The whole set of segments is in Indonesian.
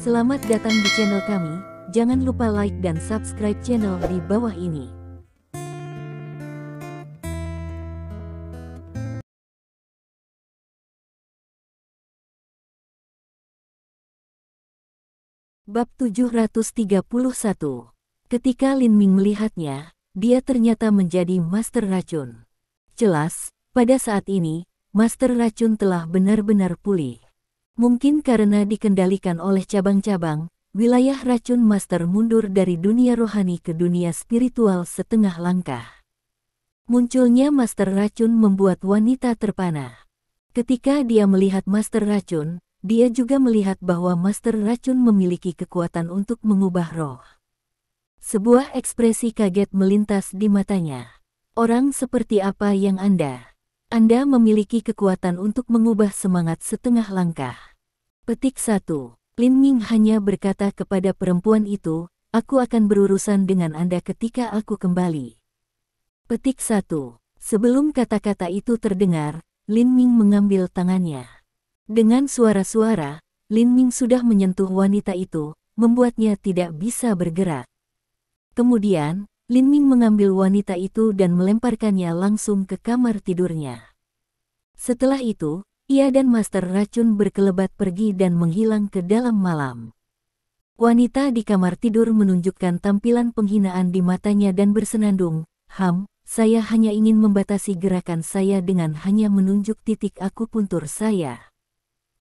Selamat datang di channel kami, jangan lupa like dan subscribe channel di bawah ini. Bab 731. Ketika Lin Ming melihatnya, dia ternyata menjadi master racun. Jelas, pada saat ini, master racun telah benar-benar pulih. Mungkin karena dikendalikan oleh cabang-cabang, wilayah racun master mundur dari dunia rohani ke dunia spiritual setengah langkah. Munculnya master racun membuat wanita terpana. Ketika dia melihat master racun, dia juga melihat bahwa master racun memiliki kekuatan untuk mengubah roh. Sebuah ekspresi kaget melintas di matanya. Orang seperti apa yang Anda? Anda memiliki kekuatan untuk mengubah semangat setengah langkah. Petik 1. Lin Ming hanya berkata kepada perempuan itu, aku akan berurusan dengan Anda ketika aku kembali. Petik 1. Sebelum kata-kata itu terdengar, Lin Ming mengambil tangannya. Dengan suara-suara, Lin Ming sudah menyentuh wanita itu, membuatnya tidak bisa bergerak. Kemudian, Lin Ming mengambil wanita itu dan melemparkannya langsung ke kamar tidurnya. Setelah itu, ia dan master racun berkelebat pergi dan menghilang ke dalam malam. Wanita di kamar tidur menunjukkan tampilan penghinaan di matanya dan bersenandung, saya hanya ingin membatasi gerakan saya dengan hanya menunjuk titik akupuntur saya.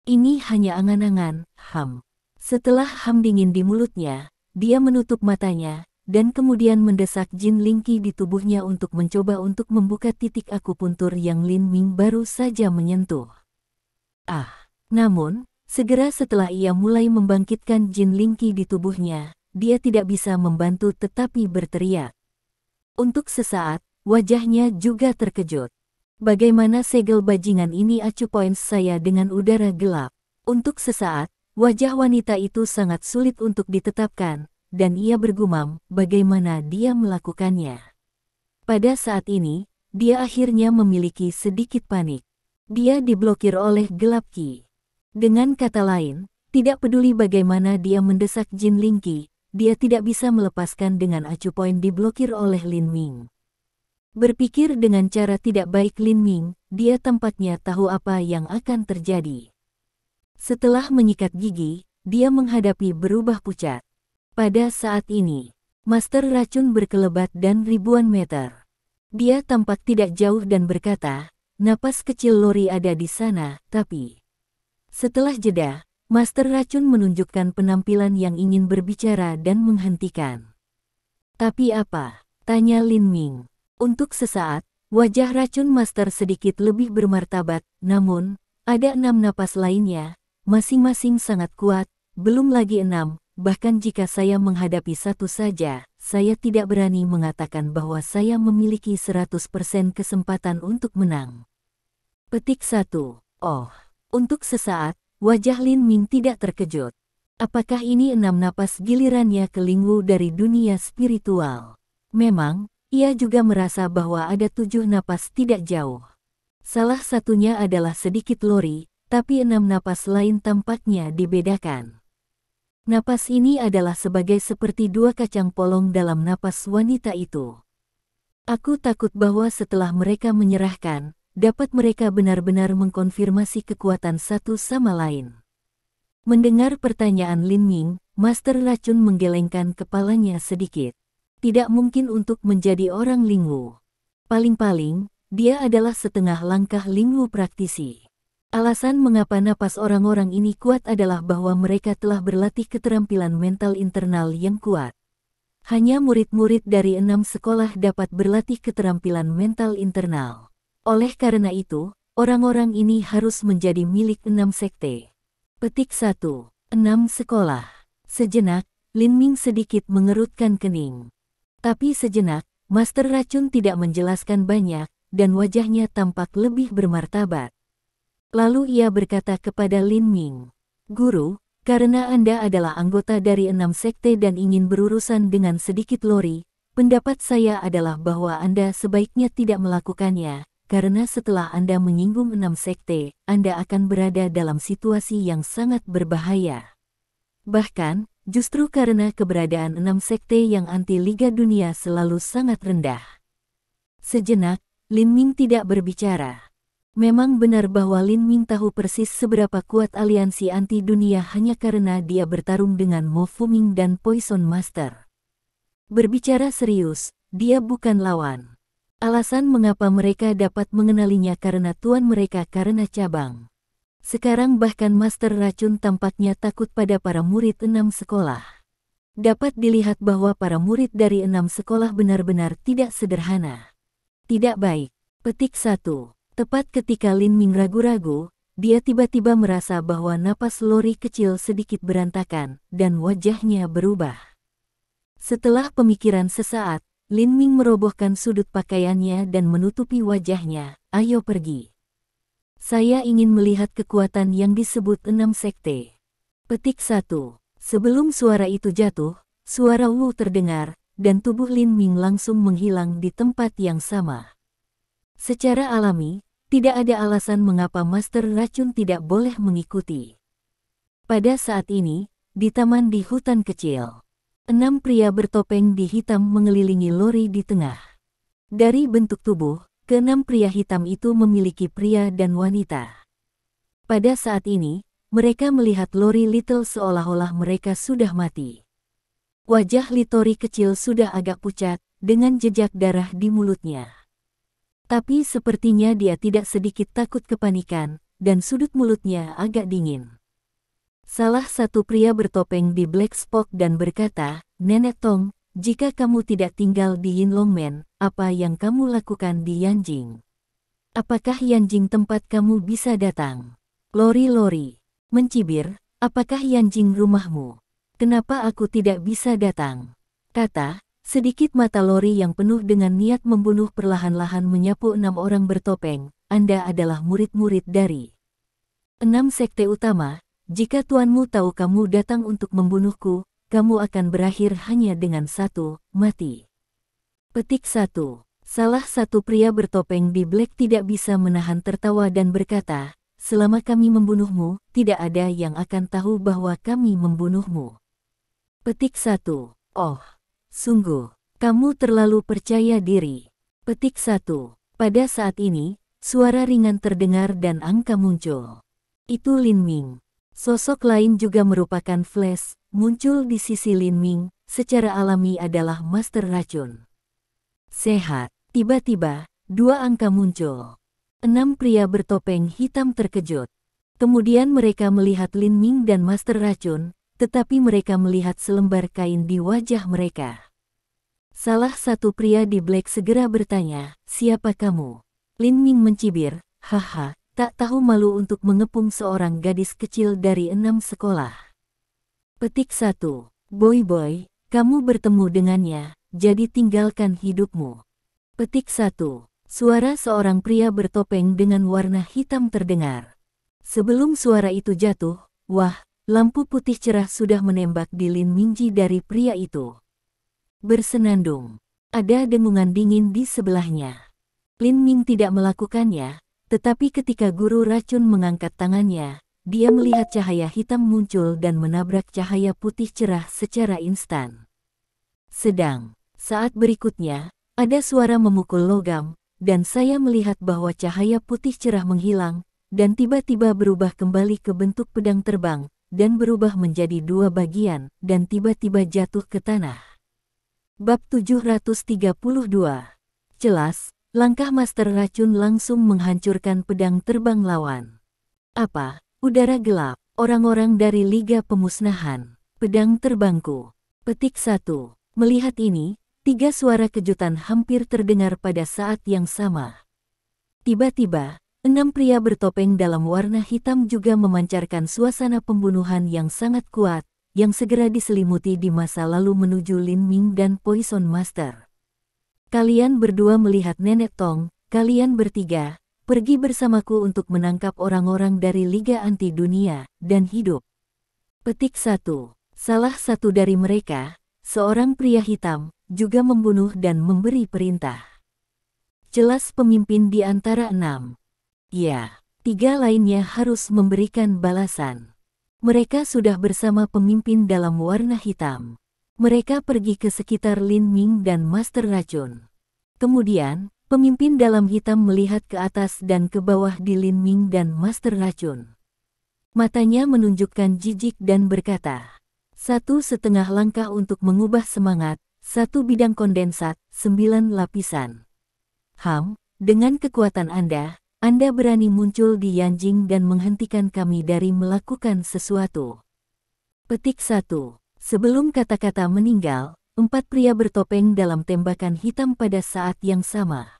Ini hanya angan-angan, Setelah dingin di mulutnya, dia menutup matanya, dan kemudian mendesak Jin Lingqi di tubuhnya untuk mencoba untuk membuka titik akupuntur yang Lin Ming baru saja menyentuh. Namun, segera setelah ia mulai membangkitkan Jin Lingqi di tubuhnya, dia tidak bisa membantu tetapi berteriak. Untuk sesaat, wajahnya juga terkejut. Bagaimana segel bajingan ini acuh poins saya dengan udara gelap. Untuk sesaat, wajah wanita itu sangat sulit untuk ditetapkan, dan ia bergumam, bagaimana dia melakukannya. Pada saat ini, dia akhirnya memiliki sedikit panik. Dia diblokir oleh gelap Qi. Dengan kata lain, tidak peduli bagaimana dia mendesak Jin Lingqi, dia tidak bisa melepaskan dengan acuh poin diblokir oleh Lin Ming. Berpikir dengan cara tidak baik Lin Ming, dia tampaknya tahu apa yang akan terjadi. Setelah menyikat gigi, dia menghadapi berubah pucat. Pada saat ini, master racun berkelebat dan ribuan meter. Dia tampak tidak jauh dan berkata, napas kecil Lori ada di sana, tapi... Setelah jeda, master racun menunjukkan penampilan yang ingin berbicara dan menghentikan. Tapi apa? Tanya Lin Ming. Untuk sesaat, wajah racun master sedikit lebih bermartabat, namun, ada 6 napas lainnya, masing-masing sangat kuat, belum lagi 6. Bahkan jika saya menghadapi satu saja, saya tidak berani mengatakan bahwa saya memiliki 100% kesempatan untuk menang. Petik 1. Untuk sesaat, wajah Lin Ming tidak terkejut. Apakah ini 6 napas gilirannya ke Lingwu dari dunia spiritual? Memang, ia juga merasa bahwa ada 7 napas tidak jauh. Salah satunya adalah sedikit Lori, tapi 6 napas lain tampaknya dibedakan. Napas ini adalah sebagai seperti 2 kacang polong dalam napas wanita itu. Aku takut bahwa setelah mereka menyerahkan, dapat mereka benar-benar mengkonfirmasi kekuatan satu sama lain. Mendengar pertanyaan Lin Ming, master racun menggelengkan kepalanya sedikit. Tidak mungkin untuk menjadi orang Lingwu. Paling-paling, dia adalah setengah langkah Lingwu praktisi. Alasan mengapa napas orang-orang ini kuat adalah bahwa mereka telah berlatih keterampilan mental internal yang kuat. Hanya murid-murid dari 6 sekolah dapat berlatih keterampilan mental internal. Oleh karena itu, orang-orang ini harus menjadi milik 6 sekte. Petik 1. 6 sekolah. Sejenak, Lin Ming sedikit mengerutkan kening. Tapi sejenak, master racun tidak menjelaskan banyak, dan wajahnya tampak lebih bermartabat. Lalu ia berkata kepada Lin Ming, Guru, karena Anda adalah anggota dari 6 sekte dan ingin berurusan dengan sedikit Lori, pendapat saya adalah bahwa Anda sebaiknya tidak melakukannya, karena setelah Anda menyinggung 6 sekte, Anda akan berada dalam situasi yang sangat berbahaya. Bahkan, justru karena keberadaan 6 sekte yang anti Liga Dunia selalu sangat rendah. Sejenak, Lin Ming tidak berbicara. Memang benar bahwa Lin Ming tahu persis seberapa kuat aliansi anti dunia hanya karena dia bertarung dengan Mo Fuming dan Poison Master. Berbicara serius, dia bukan lawan. Alasan mengapa mereka dapat mengenalinya karena tuan mereka karena cabang. Sekarang bahkan Master Racun tampaknya takut pada para murid 6 sekolah. Dapat dilihat bahwa para murid dari 6 sekolah benar-benar tidak sederhana. Tidak baik. Petik 1. Tepat ketika Lin Ming ragu-ragu, dia tiba-tiba merasa bahwa napas Lori kecil sedikit berantakan, dan wajahnya berubah. Setelah pemikiran sesaat, Lin Ming merobohkan sudut pakaiannya dan menutupi wajahnya. Ayo pergi. Saya ingin melihat kekuatan yang disebut 6 sekte. Petik 1. Sebelum suara itu jatuh, suara Wu terdengar, dan tubuh Lin Ming langsung menghilang di tempat yang sama. Secara alami, tidak ada alasan mengapa Master Racun tidak boleh mengikuti. Pada saat ini, di taman di hutan kecil, 6 pria bertopeng di hitam mengelilingi Lori di tengah. Dari bentuk tubuh, ke-6 pria hitam itu memiliki pria dan wanita. Pada saat ini, mereka melihat Lori Little seolah-olah mereka sudah mati. Wajah Litori kecil sudah agak pucat, dengan jejak darah di mulutnya. Tapi sepertinya dia tidak sedikit takut kepanikan, dan sudut mulutnya agak dingin. Salah satu pria bertopeng di Black Spock dan berkata, "Nenek Tong, jika kamu tidak tinggal di Yinlongmen, apa yang kamu lakukan di Yanjing? Apakah Yanjing tempat kamu bisa datang?" Lori mencibir, "Apakah Yanjing rumahmu? Kenapa aku tidak bisa datang?" Kata, sedikit mata Lori yang penuh dengan niat membunuh perlahan-lahan menyapu 6 orang bertopeng. "Anda adalah murid-murid dari 6 sekte utama. Jika tuanmu tahu kamu datang untuk membunuhku, kamu akan berakhir hanya dengan satu, mati." Petik 1. Salah satu pria bertopeng di Black tidak bisa menahan tertawa dan berkata, "Selama kami membunuhmu, tidak ada yang akan tahu bahwa kami membunuhmu." Petik 1. Oh, sungguh, kamu terlalu percaya diri. Petik 1. Pada saat ini, suara ringan terdengar dan angka muncul. Itu Lin Ming. Sosok lain juga merupakan flash, muncul di sisi Lin Ming, secara alami adalah Master Racun. Sehat. Tiba-tiba, 2 angka muncul. 6 pria bertopeng hitam terkejut. Kemudian mereka melihat Lin Ming dan Master Racun, tetapi mereka melihat selembar kain di wajah mereka. Salah satu pria di Black segera bertanya, "Siapa kamu?" Lin Ming mencibir, "Haha. Tak tahu malu untuk mengepung seorang gadis kecil dari 6 sekolah." Petik 1. Boy, kamu bertemu dengannya, jadi tinggalkan hidupmu. Petik 1. Suara seorang pria bertopeng dengan warna hitam terdengar. Sebelum suara itu jatuh, wah, lampu putih cerah sudah menembak di Lin Mingji dari pria itu. Bersenandung. Ada dengungan dingin di sebelahnya. Lin Ming tidak melakukannya. Tetapi ketika guru racun mengangkat tangannya, dia melihat cahaya hitam muncul dan menabrak cahaya putih cerah secara instan. Sedang, saat berikutnya, ada suara memukul logam, dan saya melihat bahwa cahaya putih cerah menghilang, dan tiba-tiba berubah kembali ke bentuk pedang terbang, dan berubah menjadi 2 bagian, dan tiba-tiba jatuh ke tanah. Bab 732. Jelas. Langkah Master Racun langsung menghancurkan pedang terbang lawan. Apa? Udara gelap. Orang-orang dari Liga Pemusnahan. Pedang terbangku. Petik 1. Melihat ini, 3 suara kejutan hampir terdengar pada saat yang sama. Tiba-tiba, 6 pria bertopeng dalam warna hitam juga memancarkan suasana pembunuhan yang sangat kuat, yang segera diselimuti di masa lalu menuju Lin Ming dan Poison Master. "Kalian berdua melihat Nenek Tong, kalian bertiga, pergi bersamaku untuk menangkap orang-orang dari Liga Anti Dunia, dan hidup." Petik 1. Salah satu dari mereka, seorang pria hitam, juga membunuh dan memberi perintah. Jelas pemimpin di antara 6. Ya, 3 lainnya harus memberikan balasan. Mereka sudah bersama pemimpin dalam warna hitam. Mereka pergi ke sekitar Lin Ming dan Master Racun. Kemudian, pemimpin dalam hitam melihat ke atas dan ke bawah di Lin Ming dan Master Racun. Matanya menunjukkan jijik dan berkata, 1,5 langkah untuk mengubah semangat, 1 bidang kondensat, 9 lapisan. Dengan kekuatan Anda berani muncul di Yanjing dan menghentikan kami dari melakukan sesuatu. Petik 1. Sebelum kata-kata meninggal, 4 pria bertopeng dalam tembakan hitam pada saat yang sama.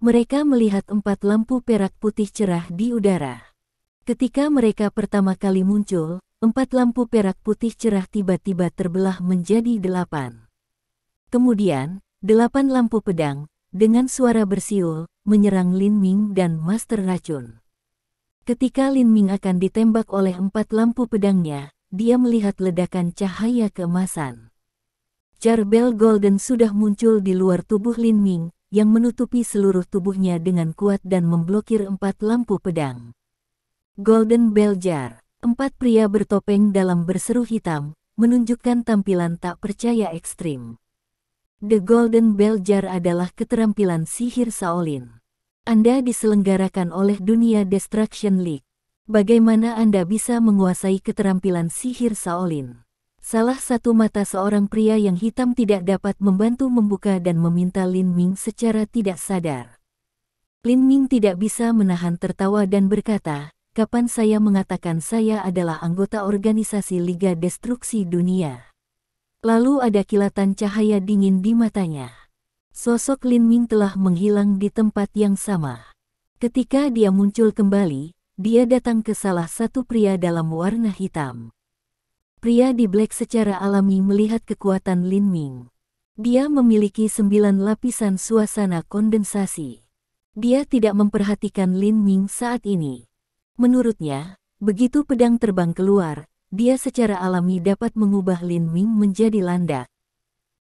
Mereka melihat 4 lampu perak putih cerah di udara. Ketika mereka pertama kali muncul, 4 lampu perak putih cerah tiba-tiba terbelah menjadi 8. Kemudian, 8 lampu pedang, dengan suara bersiul, menyerang Lin Ming dan Master Racun. Ketika Lin Ming akan ditembak oleh 4 lampu pedangnya, dia melihat ledakan cahaya keemasan. Charbel Golden sudah muncul di luar tubuh Lin Ming, yang menutupi seluruh tubuhnya dengan kuat dan memblokir 4 lampu pedang. Golden Bell Jar, 4 pria bertopeng dalam berseru hitam, menunjukkan tampilan tak percaya ekstrim. The Golden Bell Jar adalah keterampilan sihir Shaolin. Anda diselenggarakan oleh Dunia Destruction League. Bagaimana Anda bisa menguasai keterampilan sihir Shaolin? Salah satu mata seorang pria yang hitam tidak dapat membantu membuka dan meminta Lin Ming secara tidak sadar. Lin Ming tidak bisa menahan tertawa dan berkata, kapan saya mengatakan saya adalah anggota organisasi Liga Destruksi Dunia? Lalu ada kilatan cahaya dingin di matanya. Sosok Lin Ming telah menghilang di tempat yang sama. Ketika dia muncul kembali, dia datang ke salah satu pria dalam warna hitam. Pria di black secara alami melihat kekuatan Lin Ming. Dia memiliki 9 lapisan suasana kondensasi. Dia tidak memperhatikan Lin Ming saat ini. Menurutnya, begitu pedang terbang keluar, dia secara alami dapat mengubah Lin Ming menjadi landak.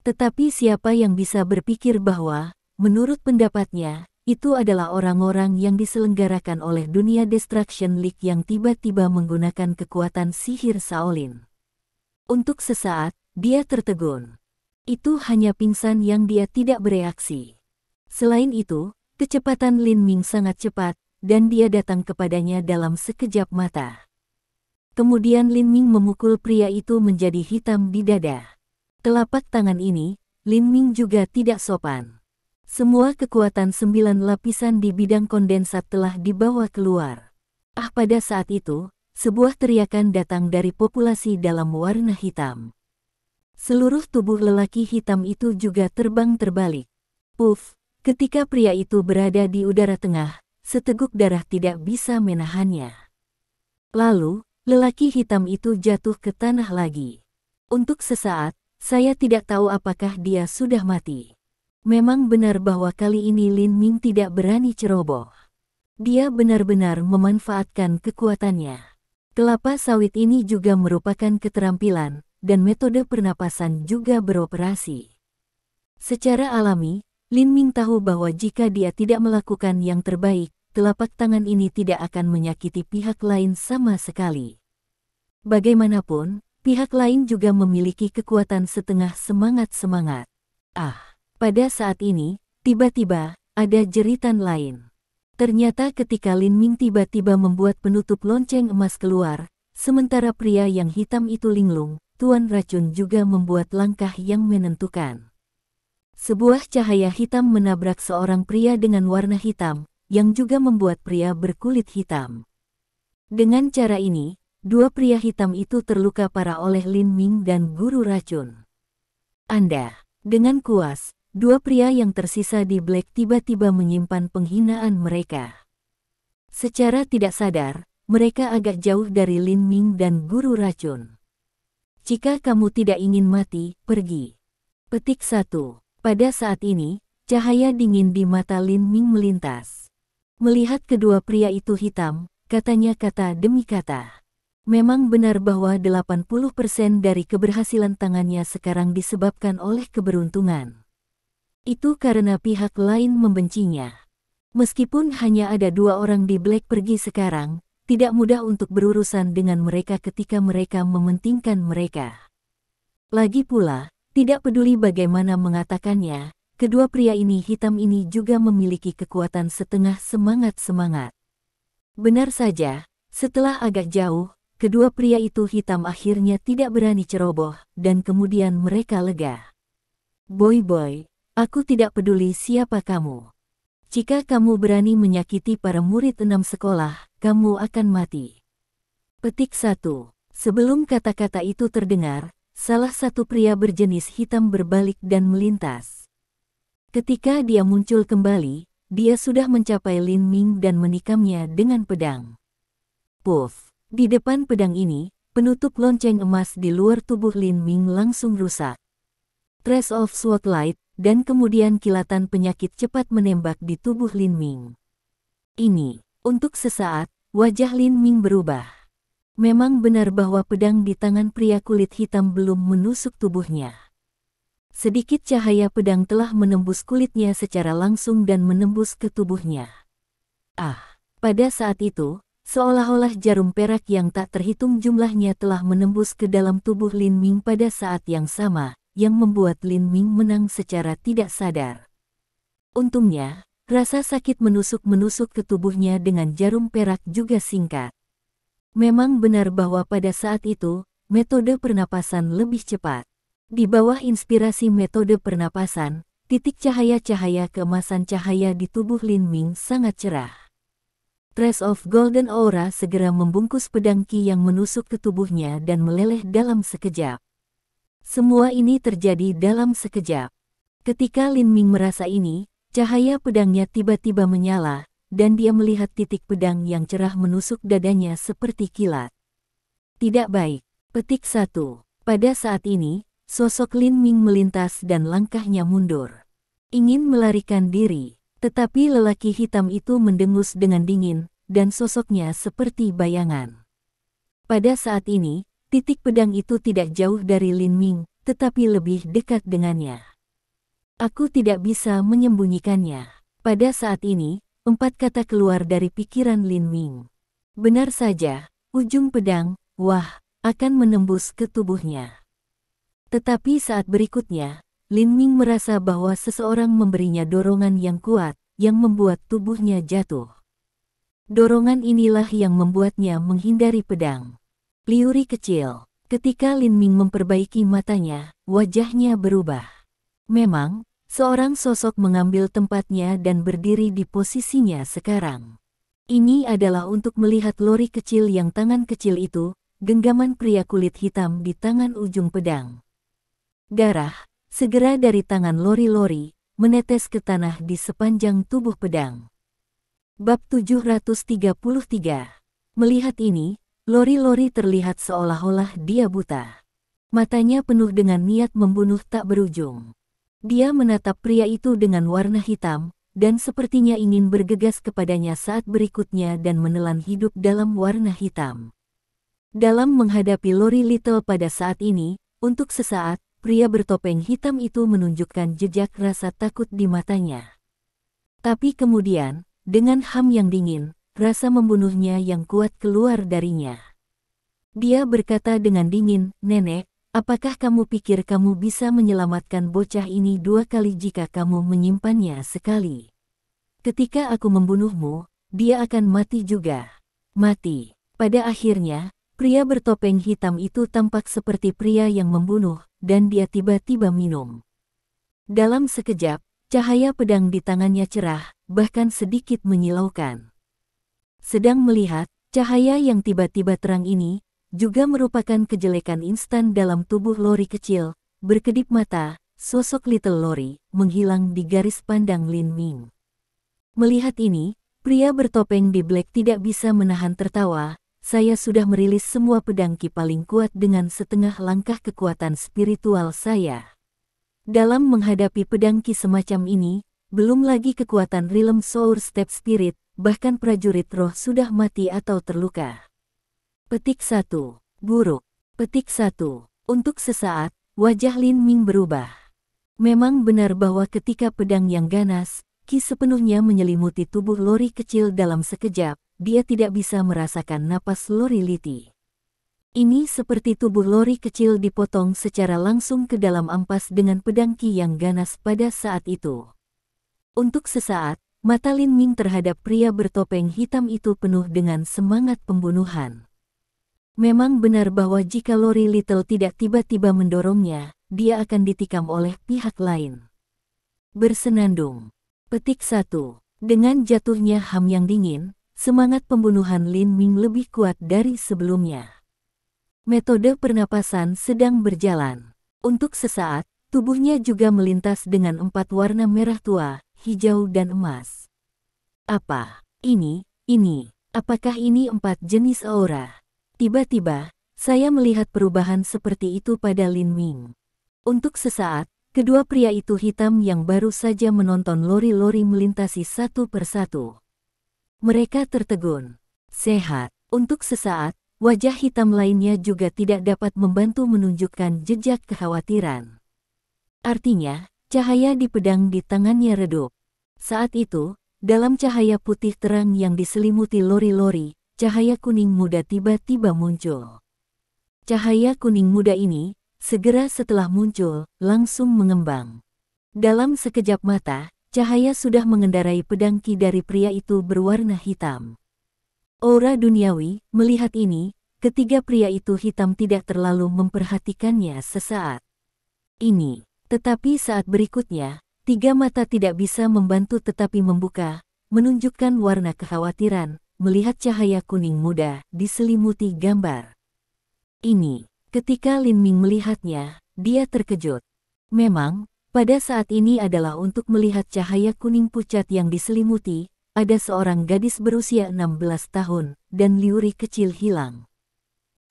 Tetapi siapa yang bisa berpikir bahwa, menurut pendapatnya, itu adalah orang-orang yang diselenggarakan oleh Dunia Destruction League yang tiba-tiba menggunakan kekuatan sihir Shaolin. Untuk sesaat, dia tertegun. Itu hanya pingsan yang dia tidak bereaksi. Selain itu, kecepatan Lin Ming sangat cepat, dan dia datang kepadanya dalam sekejap mata. Kemudian Lin Ming memukul pria itu menjadi hitam di dada. Telapak tangan ini, Lin Ming juga tidak sopan. Semua kekuatan 9 lapisan di bidang kondensat telah dibawa keluar. Pada saat itu, sebuah teriakan datang dari populasi dalam warna hitam. Seluruh tubuh lelaki hitam itu juga terbang terbalik. Puff, ketika pria itu berada di udara tengah, seteguk darah tidak bisa menahannya. Lalu, lelaki hitam itu jatuh ke tanah lagi. Untuk sesaat, saya tidak tahu apakah dia sudah mati. Memang benar bahwa kali ini Lin Ming tidak berani ceroboh. Dia benar-benar memanfaatkan kekuatannya. Kelapa sawit ini juga merupakan keterampilan, dan metode pernapasan juga beroperasi. Secara alami, Lin Ming tahu bahwa jika dia tidak melakukan yang terbaik, telapak tangan ini tidak akan menyakiti pihak lain sama sekali. Bagaimanapun, pihak lain juga memiliki kekuatan setengah semangat-semangat. Pada saat ini, tiba-tiba, ada jeritan lain. Ternyata ketika Lin Ming tiba-tiba membuat penutup lonceng emas keluar, sementara pria yang hitam itu linglung, Tuan Racun juga membuat langkah yang menentukan. Sebuah cahaya hitam menabrak seorang pria dengan warna hitam, yang juga membuat pria berkulit hitam. Dengan cara ini, 2 pria hitam itu terluka parah oleh Lin Ming dan Guru Racun. Dengan kuas, 2 pria yang tersisa di Black tiba-tiba menyimpan penghinaan mereka. Secara tidak sadar, mereka agak jauh dari Lin Ming dan Guru Racun. Jika kamu tidak ingin mati, pergi. Petik 1. Pada saat ini, cahaya dingin di mata Lin Ming melintas. Melihat kedua pria itu hitam, katanya kata demi kata. Memang benar bahwa 80% dari keberhasilan tangannya sekarang disebabkan oleh keberuntungan. Itu karena pihak lain membencinya. Meskipun hanya ada 2 orang di Black pergi sekarang, tidak mudah untuk berurusan dengan mereka ketika mereka mementingkan mereka. Lagi pula, tidak peduli bagaimana mengatakannya, kedua pria ini hitam ini juga memiliki kekuatan setengah semangat-semangat. Benar saja, setelah agak jauh, kedua pria itu hitam akhirnya tidak berani ceroboh, dan kemudian mereka lega. Boy, aku tidak peduli siapa kamu. Jika kamu berani menyakiti para murid 6 sekolah, kamu akan mati. Petik 1. Sebelum kata-kata itu terdengar, salah satu pria berjenis hitam berbalik dan melintas. Ketika dia muncul kembali, dia sudah mencapai Lin Ming dan menikamnya dengan pedang. Puff! Di depan pedang ini, penutup lonceng emas di luar tubuh Lin Ming langsung rusak. Trace of Swordlight, dan kemudian kilatan penyakit cepat menembak di tubuh Lin Ming. Ini, untuk sesaat, wajah Lin Ming berubah. Memang benar bahwa pedang di tangan pria kulit hitam belum menusuk tubuhnya. Sedikit cahaya pedang telah menembus kulitnya secara langsung dan menembus ke tubuhnya. Pada saat itu, seolah-olah jarum perak yang tak terhitung jumlahnya telah menembus ke dalam tubuh Lin Ming pada saat yang sama, yang membuat Lin Ming menang secara tidak sadar. Untungnya, rasa sakit menusuk-menusuk ke tubuhnya dengan jarum perak juga singkat. Memang benar bahwa pada saat itu, metode pernapasan lebih cepat. Di bawah inspirasi metode pernapasan, titik cahaya-cahaya keemasan cahaya di tubuh Lin Ming sangat cerah. Trace of Golden Aura segera membungkus pedang Qi yang menusuk ke tubuhnya dan meleleh dalam sekejap. Semua ini terjadi dalam sekejap. Ketika Lin Ming merasa ini, cahaya pedangnya tiba-tiba menyala, dan dia melihat titik pedang yang cerah menusuk dadanya seperti kilat. Tidak baik. Petik 1. Pada saat ini, sosok Lin Ming melintas dan langkahnya mundur. Ingin melarikan diri, tetapi lelaki hitam itu mendengus dengan dingin, dan sosoknya seperti bayangan. Pada saat ini, titik pedang itu tidak jauh dari Lin Ming, tetapi lebih dekat dengannya. Aku tidak bisa menyembunyikannya. Pada saat ini, 4 kata keluar dari pikiran Lin Ming. Benar saja, ujung pedang, akan menembus ke tubuhnya. Tetapi saat berikutnya, Lin Ming merasa bahwa seseorang memberinya dorongan yang kuat, yang membuat tubuhnya jatuh. Dorongan inilah yang membuatnya menghindari pedang. Liuri kecil. Ketika Lin Ming memperbaiki matanya, wajahnya berubah. Memang, seorang sosok mengambil tempatnya dan berdiri di posisinya sekarang. Ini adalah untuk melihat lori kecil yang tangan kecil itu, genggaman pria kulit hitam di tangan ujung pedang. Darah, segera dari tangan lori-lori, menetes ke tanah di sepanjang tubuh pedang. Bab 733. Melihat ini, lori-lori terlihat seolah-olah dia buta. Matanya penuh dengan niat membunuh tak berujung. Dia menatap pria itu dengan warna hitam, dan sepertinya ingin bergegas kepadanya saat berikutnya dan menelan hidup dalam warna hitam. Dalam menghadapi Lori Little pada saat ini, untuk sesaat, pria bertopeng hitam itu menunjukkan jejak rasa takut di matanya. Tapi kemudian, dengan ham yang dingin, rasa membunuhnya yang kuat keluar darinya. Dia berkata dengan dingin, "Nenek, apakah kamu pikir kamu bisa menyelamatkan bocah ini 2 kali jika kamu menyimpannya sekali? Ketika aku membunuhmu, dia akan mati juga." Mati. Pada akhirnya, pria bertopeng hitam itu tampak seperti pria yang membunuh, dan dia tiba-tiba minum. Dalam sekejap, cahaya pedang di tangannya cerah, bahkan sedikit menyilaukan. Sedang melihat, cahaya yang tiba-tiba terang ini, juga merupakan kejelekan instan dalam tubuh Lori kecil. Berkedip mata, sosok Little Lori menghilang di garis pandang Lin Ming. Melihat ini, pria bertopeng di Black tidak bisa menahan tertawa. Saya sudah merilis semua pedang Qi paling kuat dengan setengah langkah kekuatan spiritual saya. Dalam menghadapi pedang Qi semacam ini, belum lagi kekuatan Realm Soul Step Spirit, bahkan prajurit roh sudah mati atau terluka. Petik 1. Buruk. Petik 1. Untuk sesaat, wajah Lin Ming berubah. Memang benar bahwa ketika pedang yang ganas, Qi sepenuhnya menyelimuti tubuh Lori kecil dalam sekejap, dia tidak bisa merasakan napas Lori Liti. Ini seperti tubuh Lori kecil dipotong secara langsung ke dalam ampas dengan pedang Qi yang ganas pada saat itu. Untuk sesaat, mata Lin Ming terhadap pria bertopeng hitam itu penuh dengan semangat pembunuhan. Memang benar bahwa jika Lori Little tidak tiba-tiba mendorongnya, dia akan ditikam oleh pihak lain. Bersenandung. Petik 1. Dengan jatuhnya Ham yang dingin, semangat pembunuhan Lin Ming lebih kuat dari sebelumnya. Metode pernapasan sedang berjalan. Untuk sesaat, tubuhnya juga melintas dengan 4 warna merah tua, hijau dan emas. Apa? Ini? Apakah ini 4 jenis aura? Tiba-tiba, saya melihat perubahan seperti itu pada Lin Ming. Untuk sesaat, kedua pria itu hitam yang baru saja menonton Lori-Lori melintasi satu persatu. Mereka tertegun. Sehat. Untuk sesaat, wajah hitam lainnya juga tidak dapat membantu menunjukkan jejak kekhawatiran. Artinya, cahaya di pedang di tangannya redup. Saat itu, dalam cahaya putih terang yang diselimuti Lori-Lori, cahaya kuning muda tiba-tiba muncul. Cahaya kuning muda ini, segera setelah muncul, langsung mengembang. Dalam sekejap mata, cahaya sudah mengendarai pedang Qi dari pria itu berwarna hitam. Aura duniawi, melihat ini, ketiga pria itu hitam tidak terlalu memperhatikannya sesaat. Tetapi saat berikutnya, tiga mata tidak bisa membantu tetapi membuka, menunjukkan warna kekhawatiran, melihat cahaya kuning muda, diselimuti gambar. Ketika Lin Ming melihatnya, dia terkejut. Memang, pada saat ini adalah untuk melihat cahaya kuning pucat yang diselimuti, ada seorang gadis berusia 16 tahun, dan Liuri kecil hilang.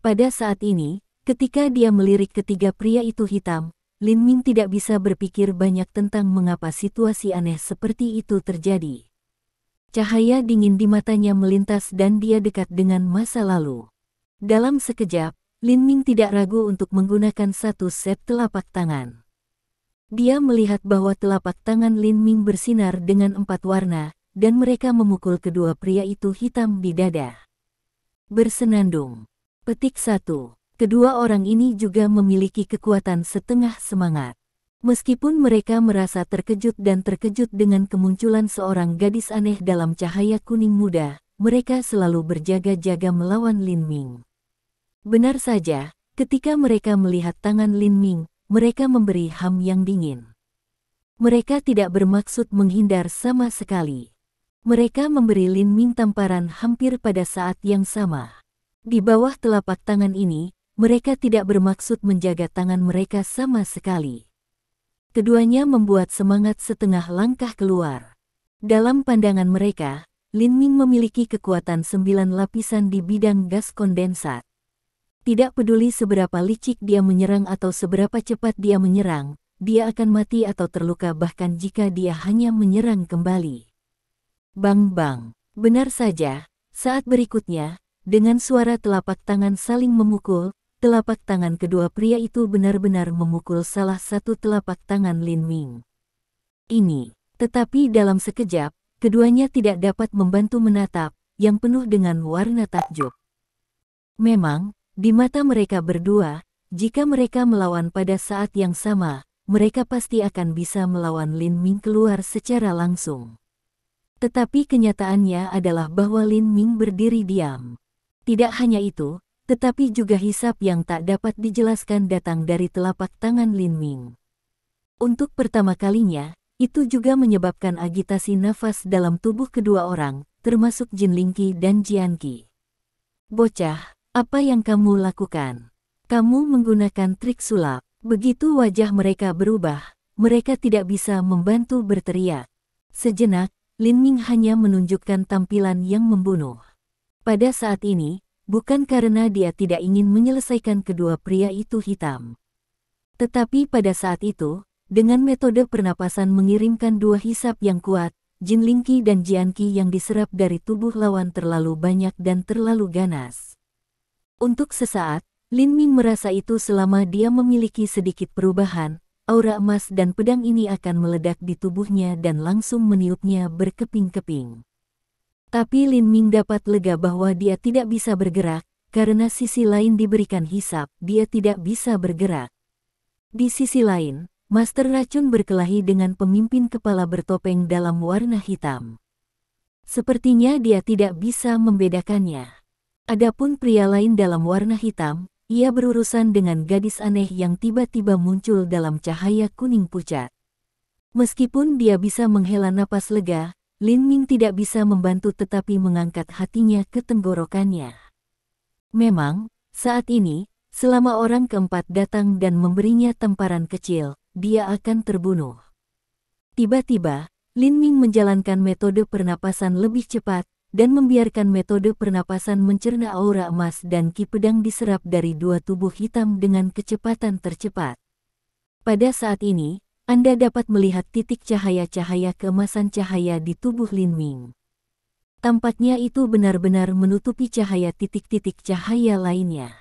Pada saat ini, ketika dia melirik ketiga pria itu hitam, Lin Ming tidak bisa berpikir banyak tentang mengapa situasi aneh seperti itu terjadi. Cahaya dingin di matanya melintas dan dia dekat dengan masa lalu. Dalam sekejap, Lin Ming tidak ragu untuk menggunakan satu set telapak tangan. Dia melihat bahwa telapak tangan Lin Ming bersinar dengan 4 warna, dan mereka memukul kedua pria itu hitam di dada. Bersenandung. Petik 1. Kedua orang ini juga memiliki kekuatan setengah semangat. Meskipun mereka merasa terkejut dengan kemunculan seorang gadis aneh dalam cahaya kuning muda, mereka selalu berjaga-jaga melawan Lin Ming. Benar saja, ketika mereka melihat tangan Lin Ming, mereka memberi ham yang dingin. Mereka tidak bermaksud menghindar sama sekali. Mereka memberi Lin Ming tamparan hampir pada saat yang sama. Di bawah telapak tangan ini, mereka tidak bermaksud menjaga tangan mereka sama sekali. Keduanya membuat semangat setengah langkah keluar. Dalam pandangan mereka, Lin Ming memiliki kekuatan 9 lapisan di bidang gas kondensat. Tidak peduli seberapa licik dia menyerang atau seberapa cepat dia menyerang, dia akan mati atau terluka bahkan jika dia hanya menyerang kembali. Bang-bang. Benar saja, saat berikutnya, dengan suara telapak tangan saling memukul, telapak tangan kedua pria itu benar-benar memukul salah satu telapak tangan Lin Ming. Tetapi dalam sekejap, keduanya tidak dapat membantu menatap, yang penuh dengan warna takjub. Memang, di mata mereka berdua, jika mereka melawan pada saat yang sama, mereka pasti akan bisa melawan Lin Ming keluar secara langsung. Tetapi kenyataannya adalah bahwa Lin Ming berdiri diam. Tidak hanya itu, tetapi juga hisap yang tak dapat dijelaskan datang dari telapak tangan Lin Ming. Untuk pertama kalinya, itu juga menyebabkan agitasi nafas dalam tubuh kedua orang, termasuk Jin Lingqi dan Jian Qi. Bocah, apa yang kamu lakukan? Kamu menggunakan trik sulap. Begitu wajah mereka berubah, mereka tidak bisa membantu berteriak. Sejenak, Lin Ming hanya menunjukkan tampilan yang membunuh. Pada saat ini, bukan karena dia tidak ingin menyelesaikan kedua pria itu hitam. Tetapi pada saat itu, dengan metode pernapasan mengirimkan 2 hisap yang kuat, Jin Lingqi dan Jian Qi yang diserap dari tubuh lawan terlalu banyak dan terlalu ganas. Untuk sesaat, Lin Ming merasa itu selama dia memiliki sedikit perubahan, aura emas dan pedang ini akan meledak di tubuhnya dan langsung meniupnya berkeping-keping. Tapi Lin Ming dapat lega bahwa dia tidak bisa bergerak, karena sisi lain diberikan hisap, dia tidak bisa bergerak. Di sisi lain, Master Racun berkelahi dengan pemimpin kepala bertopeng dalam warna hitam. Sepertinya dia tidak bisa membedakannya. Adapun pria lain dalam warna hitam, ia berurusan dengan gadis aneh yang tiba-tiba muncul dalam cahaya kuning pucat. Meskipun dia bisa menghela napas lega, Lin Ming tidak bisa membantu tetapi mengangkat hatinya ke tenggorokannya. Memang, saat ini, selama orang keempat datang dan memberinya tamparan kecil, dia akan terbunuh. Tiba-tiba, Lin Ming menjalankan metode pernapasan lebih cepat, dan membiarkan metode pernapasan mencerna aura emas dan ki pedang diserap dari dua tubuh hitam dengan kecepatan tercepat. Pada saat ini, Anda dapat melihat titik cahaya-cahaya keemasan cahaya di tubuh Lin Ming. Tampaknya itu benar-benar menutupi cahaya titik-titik cahaya lainnya.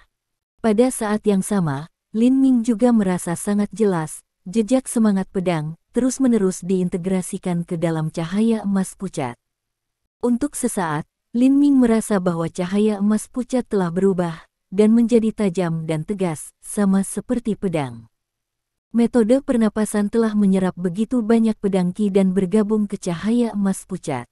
Pada saat yang sama, Lin Ming juga merasa sangat jelas, jejak semangat pedang, terus-menerus diintegrasikan ke dalam cahaya emas pucat. Untuk sesaat, Lin Ming merasa bahwa cahaya emas pucat telah berubah, dan menjadi tajam dan tegas, sama seperti pedang. Metode pernapasan telah menyerap begitu banyak pedang ki dan bergabung ke cahaya emas pucat.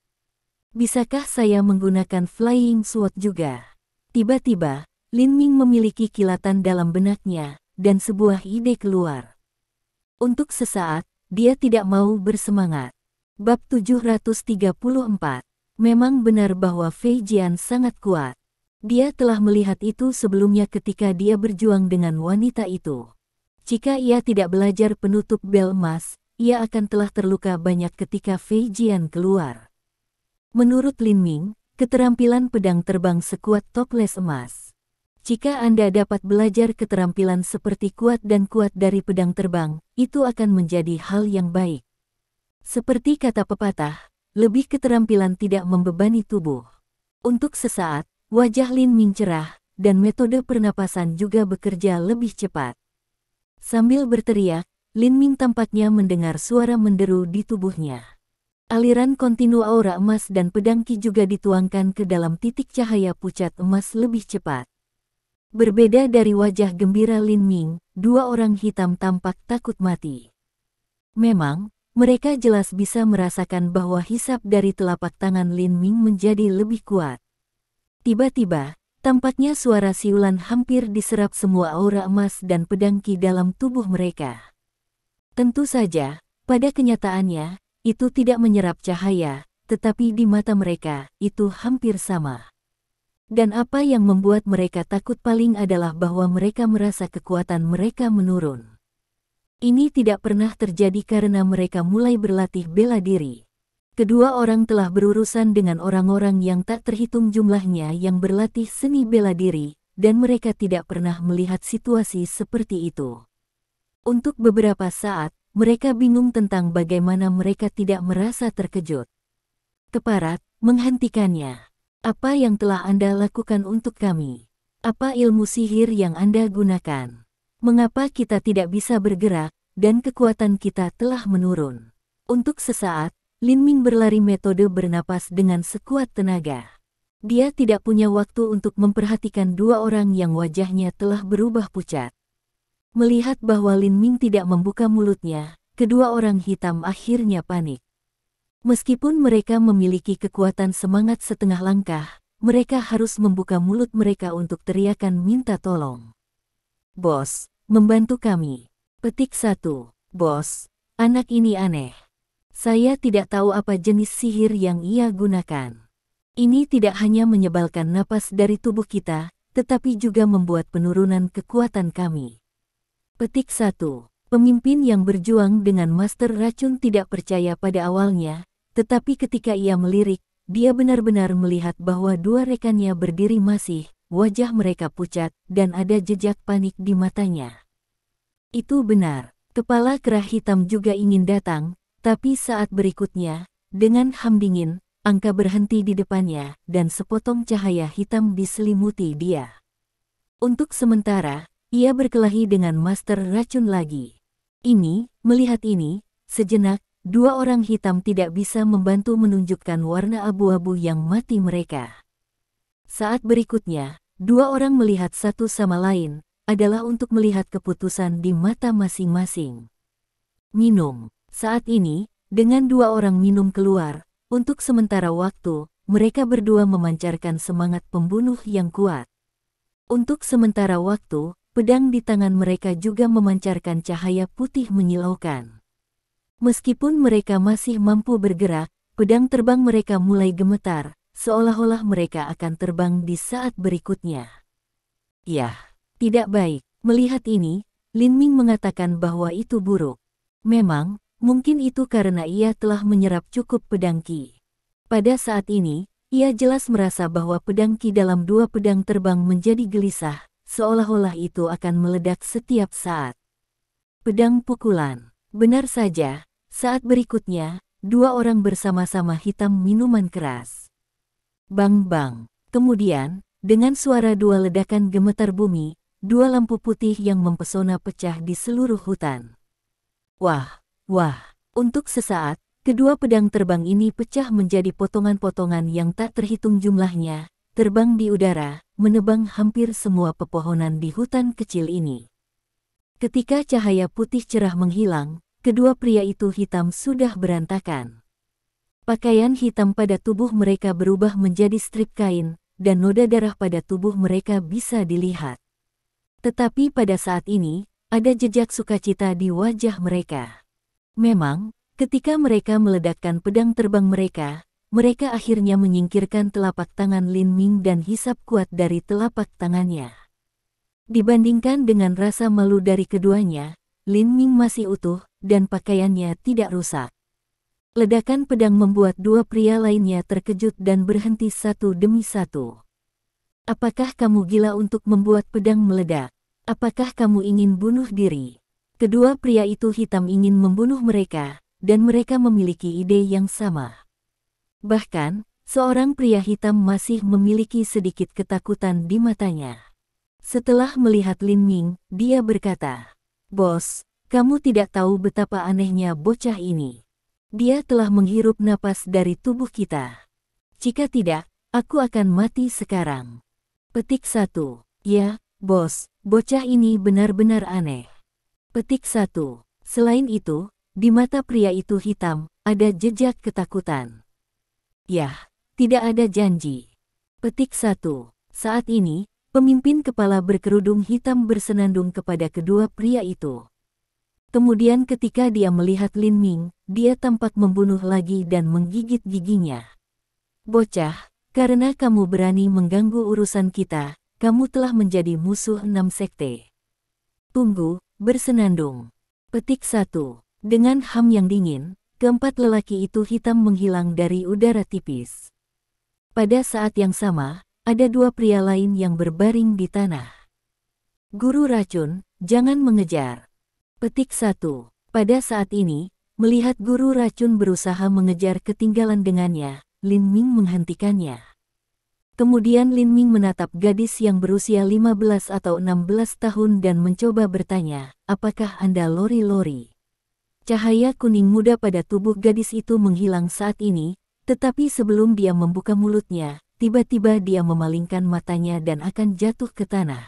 Bisakah saya menggunakan Flying Sword juga? Tiba-tiba, Lin Ming memiliki kilatan dalam benaknya, dan sebuah ide keluar. Untuk sesaat, dia tidak mau bersemangat. Bab 734. Memang benar bahwa Fei Jian sangat kuat. Dia telah melihat itu sebelumnya ketika dia berjuang dengan wanita itu. Jika ia tidak belajar penutup bel emas, ia akan telah terluka banyak ketika Fei Jian keluar. Menurut Lin Ming, keterampilan pedang terbang sekuat toples emas. Jika Anda dapat belajar keterampilan seperti kuat dan kuat dari pedang terbang, itu akan menjadi hal yang baik. Seperti kata pepatah, lebih keterampilan tidak membebani tubuh. Untuk sesaat, wajah Lin Ming cerah, dan metode pernapasan juga bekerja lebih cepat. Sambil berteriak, Lin Ming tampaknya mendengar suara menderu di tubuhnya. Aliran kontinu aura emas dan pedang ki juga dituangkan ke dalam titik cahaya pucat emas lebih cepat. Berbeda dari wajah gembira Lin Ming, dua orang hitam tampak takut mati. Memang, mereka jelas bisa merasakan bahwa hisap dari telapak tangan Lin Ming menjadi lebih kuat. Tiba-tiba, tampaknya suara siulan hampir diserap semua aura emas dan pedang ki dalam tubuh mereka. Tentu saja, pada kenyataannya, itu tidak menyerap cahaya, tetapi di mata mereka, itu hampir sama. Dan apa yang membuat mereka takut paling adalah bahwa mereka merasa kekuatan mereka menurun. Ini tidak pernah terjadi karena mereka mulai berlatih bela diri. Kedua orang telah berurusan dengan orang-orang yang tak terhitung jumlahnya yang berlatih seni bela diri, dan mereka tidak pernah melihat situasi seperti itu. Untuk beberapa saat, mereka bingung tentang bagaimana mereka tidak merasa terkejut. Keparat, menghentikannya. Apa yang telah Anda lakukan untuk kami? Apa ilmu sihir yang Anda gunakan? Mengapa kita tidak bisa bergerak, dan kekuatan kita telah menurun? Untuk sesaat, Lin Ming berlari metode bernapas dengan sekuat tenaga. Dia tidak punya waktu untuk memperhatikan dua orang yang wajahnya telah berubah pucat. Melihat bahwa Lin Ming tidak membuka mulutnya, kedua orang hitam akhirnya panik. Meskipun mereka memiliki kekuatan semangat setengah langkah, mereka harus membuka mulut mereka untuk teriakan minta tolong. Bos, membantu kami. Petik 1. Bos, anak ini aneh. Saya tidak tahu apa jenis sihir yang ia gunakan. Ini tidak hanya menyebalkan napas dari tubuh kita, tetapi juga membuat penurunan kekuatan kami. Petik 1. Pemimpin yang berjuang dengan Master Racun tidak percaya pada awalnya, tetapi ketika ia melirik, dia benar-benar melihat bahwa dua rekannya berdiri masih, wajah mereka pucat, dan ada jejak panik di matanya. Itu benar, kepala kerah hitam juga ingin datang, tapi saat berikutnya, dengan ham dingin, angka berhenti di depannya, dan sepotong cahaya hitam diselimuti dia. Untuk sementara, ia berkelahi dengan Master Racun lagi. Melihat ini, sejenak, dua orang hitam tidak bisa membantu menunjukkan warna abu-abu yang mati mereka. Saat berikutnya, dua orang melihat satu sama lain, adalah untuk melihat keputusan di mata masing-masing. Minum. Saat ini, dengan dua orang minum keluar, untuk sementara waktu, mereka berdua memancarkan semangat pembunuh yang kuat. Untuk sementara waktu, pedang di tangan mereka juga memancarkan cahaya putih menyilaukan. Meskipun mereka masih mampu bergerak, pedang terbang mereka mulai gemetar, seolah-olah mereka akan terbang di saat berikutnya. Yah, tidak baik. Melihat ini, Lin Ming mengatakan bahwa itu buruk. Memang, mungkin itu karena ia telah menyerap cukup pedang Qi. Pada saat ini, ia jelas merasa bahwa pedang Qi dalam dua pedang terbang menjadi gelisah, seolah-olah itu akan meledak setiap saat. Pedang pukulan. Benar saja, saat berikutnya, dua orang bersama-sama hitam minuman keras. Bang-bang. Kemudian, dengan suara dua ledakan gemetar bumi, dua lampu putih yang mempesona pecah di seluruh hutan. Wah, wah. Untuk sesaat, kedua pedang terbang ini pecah menjadi potongan-potongan yang tak terhitung jumlahnya, terbang di udara, menebang hampir semua pepohonan di hutan kecil ini. Ketika cahaya putih cerah menghilang, kedua pria itu hitam sudah berantakan. Pakaian hitam pada tubuh mereka berubah menjadi strip kain, dan noda darah pada tubuh mereka bisa dilihat. Tetapi pada saat ini, ada jejak sukacita di wajah mereka. Memang, ketika mereka meledakkan pedang terbang mereka akhirnya menyingkirkan telapak tangan Lin Ming dan hisap kuat dari telapak tangannya. Dibandingkan dengan rasa malu dari keduanya, Lin Ming masih utuh, dan pakaiannya tidak rusak. Ledakan pedang membuat dua pria lainnya terkejut dan berhenti satu demi satu. Apakah kamu gila untuk membuat pedang meledak? Apakah kamu ingin bunuh diri? Kedua pria itu hitam ingin membunuh mereka, dan mereka memiliki ide yang sama. Bahkan, seorang pria hitam masih memiliki sedikit ketakutan di matanya. Setelah melihat Lin Ming, dia berkata, "Bos, kamu tidak tahu betapa anehnya bocah ini. Dia telah menghirup napas dari tubuh kita. Jika tidak, aku akan mati sekarang." Petik 1. Ya, bos, bocah ini benar-benar aneh. Petik 1. Selain itu, di mata pria itu hitam, ada jejak ketakutan. Yah, tidak ada janji. Petik 1. Saat ini, pemimpin kepala berkerudung hitam bersenandung kepada kedua pria itu. Kemudian ketika dia melihat Lin Ming, dia tampak membunuh lagi dan menggigit giginya. Bocah, karena kamu berani mengganggu urusan kita, kamu telah menjadi musuh 6 sekte. Tunggu, bersenandung. Petik 1. Dengan ham yang dingin, keempat lelaki itu hitam menghilang dari udara tipis. Pada saat yang sama, ada dua pria lain yang berbaring di tanah. Guru racun, jangan mengejar. Petik 1. Pada saat ini, melihat guru racun berusaha mengejar ketinggalan dengannya, Lin Ming menghentikannya. Kemudian Lin Ming menatap gadis yang berusia 15 atau 16 tahun dan mencoba bertanya, "Apakah Anda lori-lori?" Cahaya kuning muda pada tubuh gadis itu menghilang saat ini, tetapi sebelum dia membuka mulutnya, tiba-tiba dia memalingkan matanya dan akan jatuh ke tanah.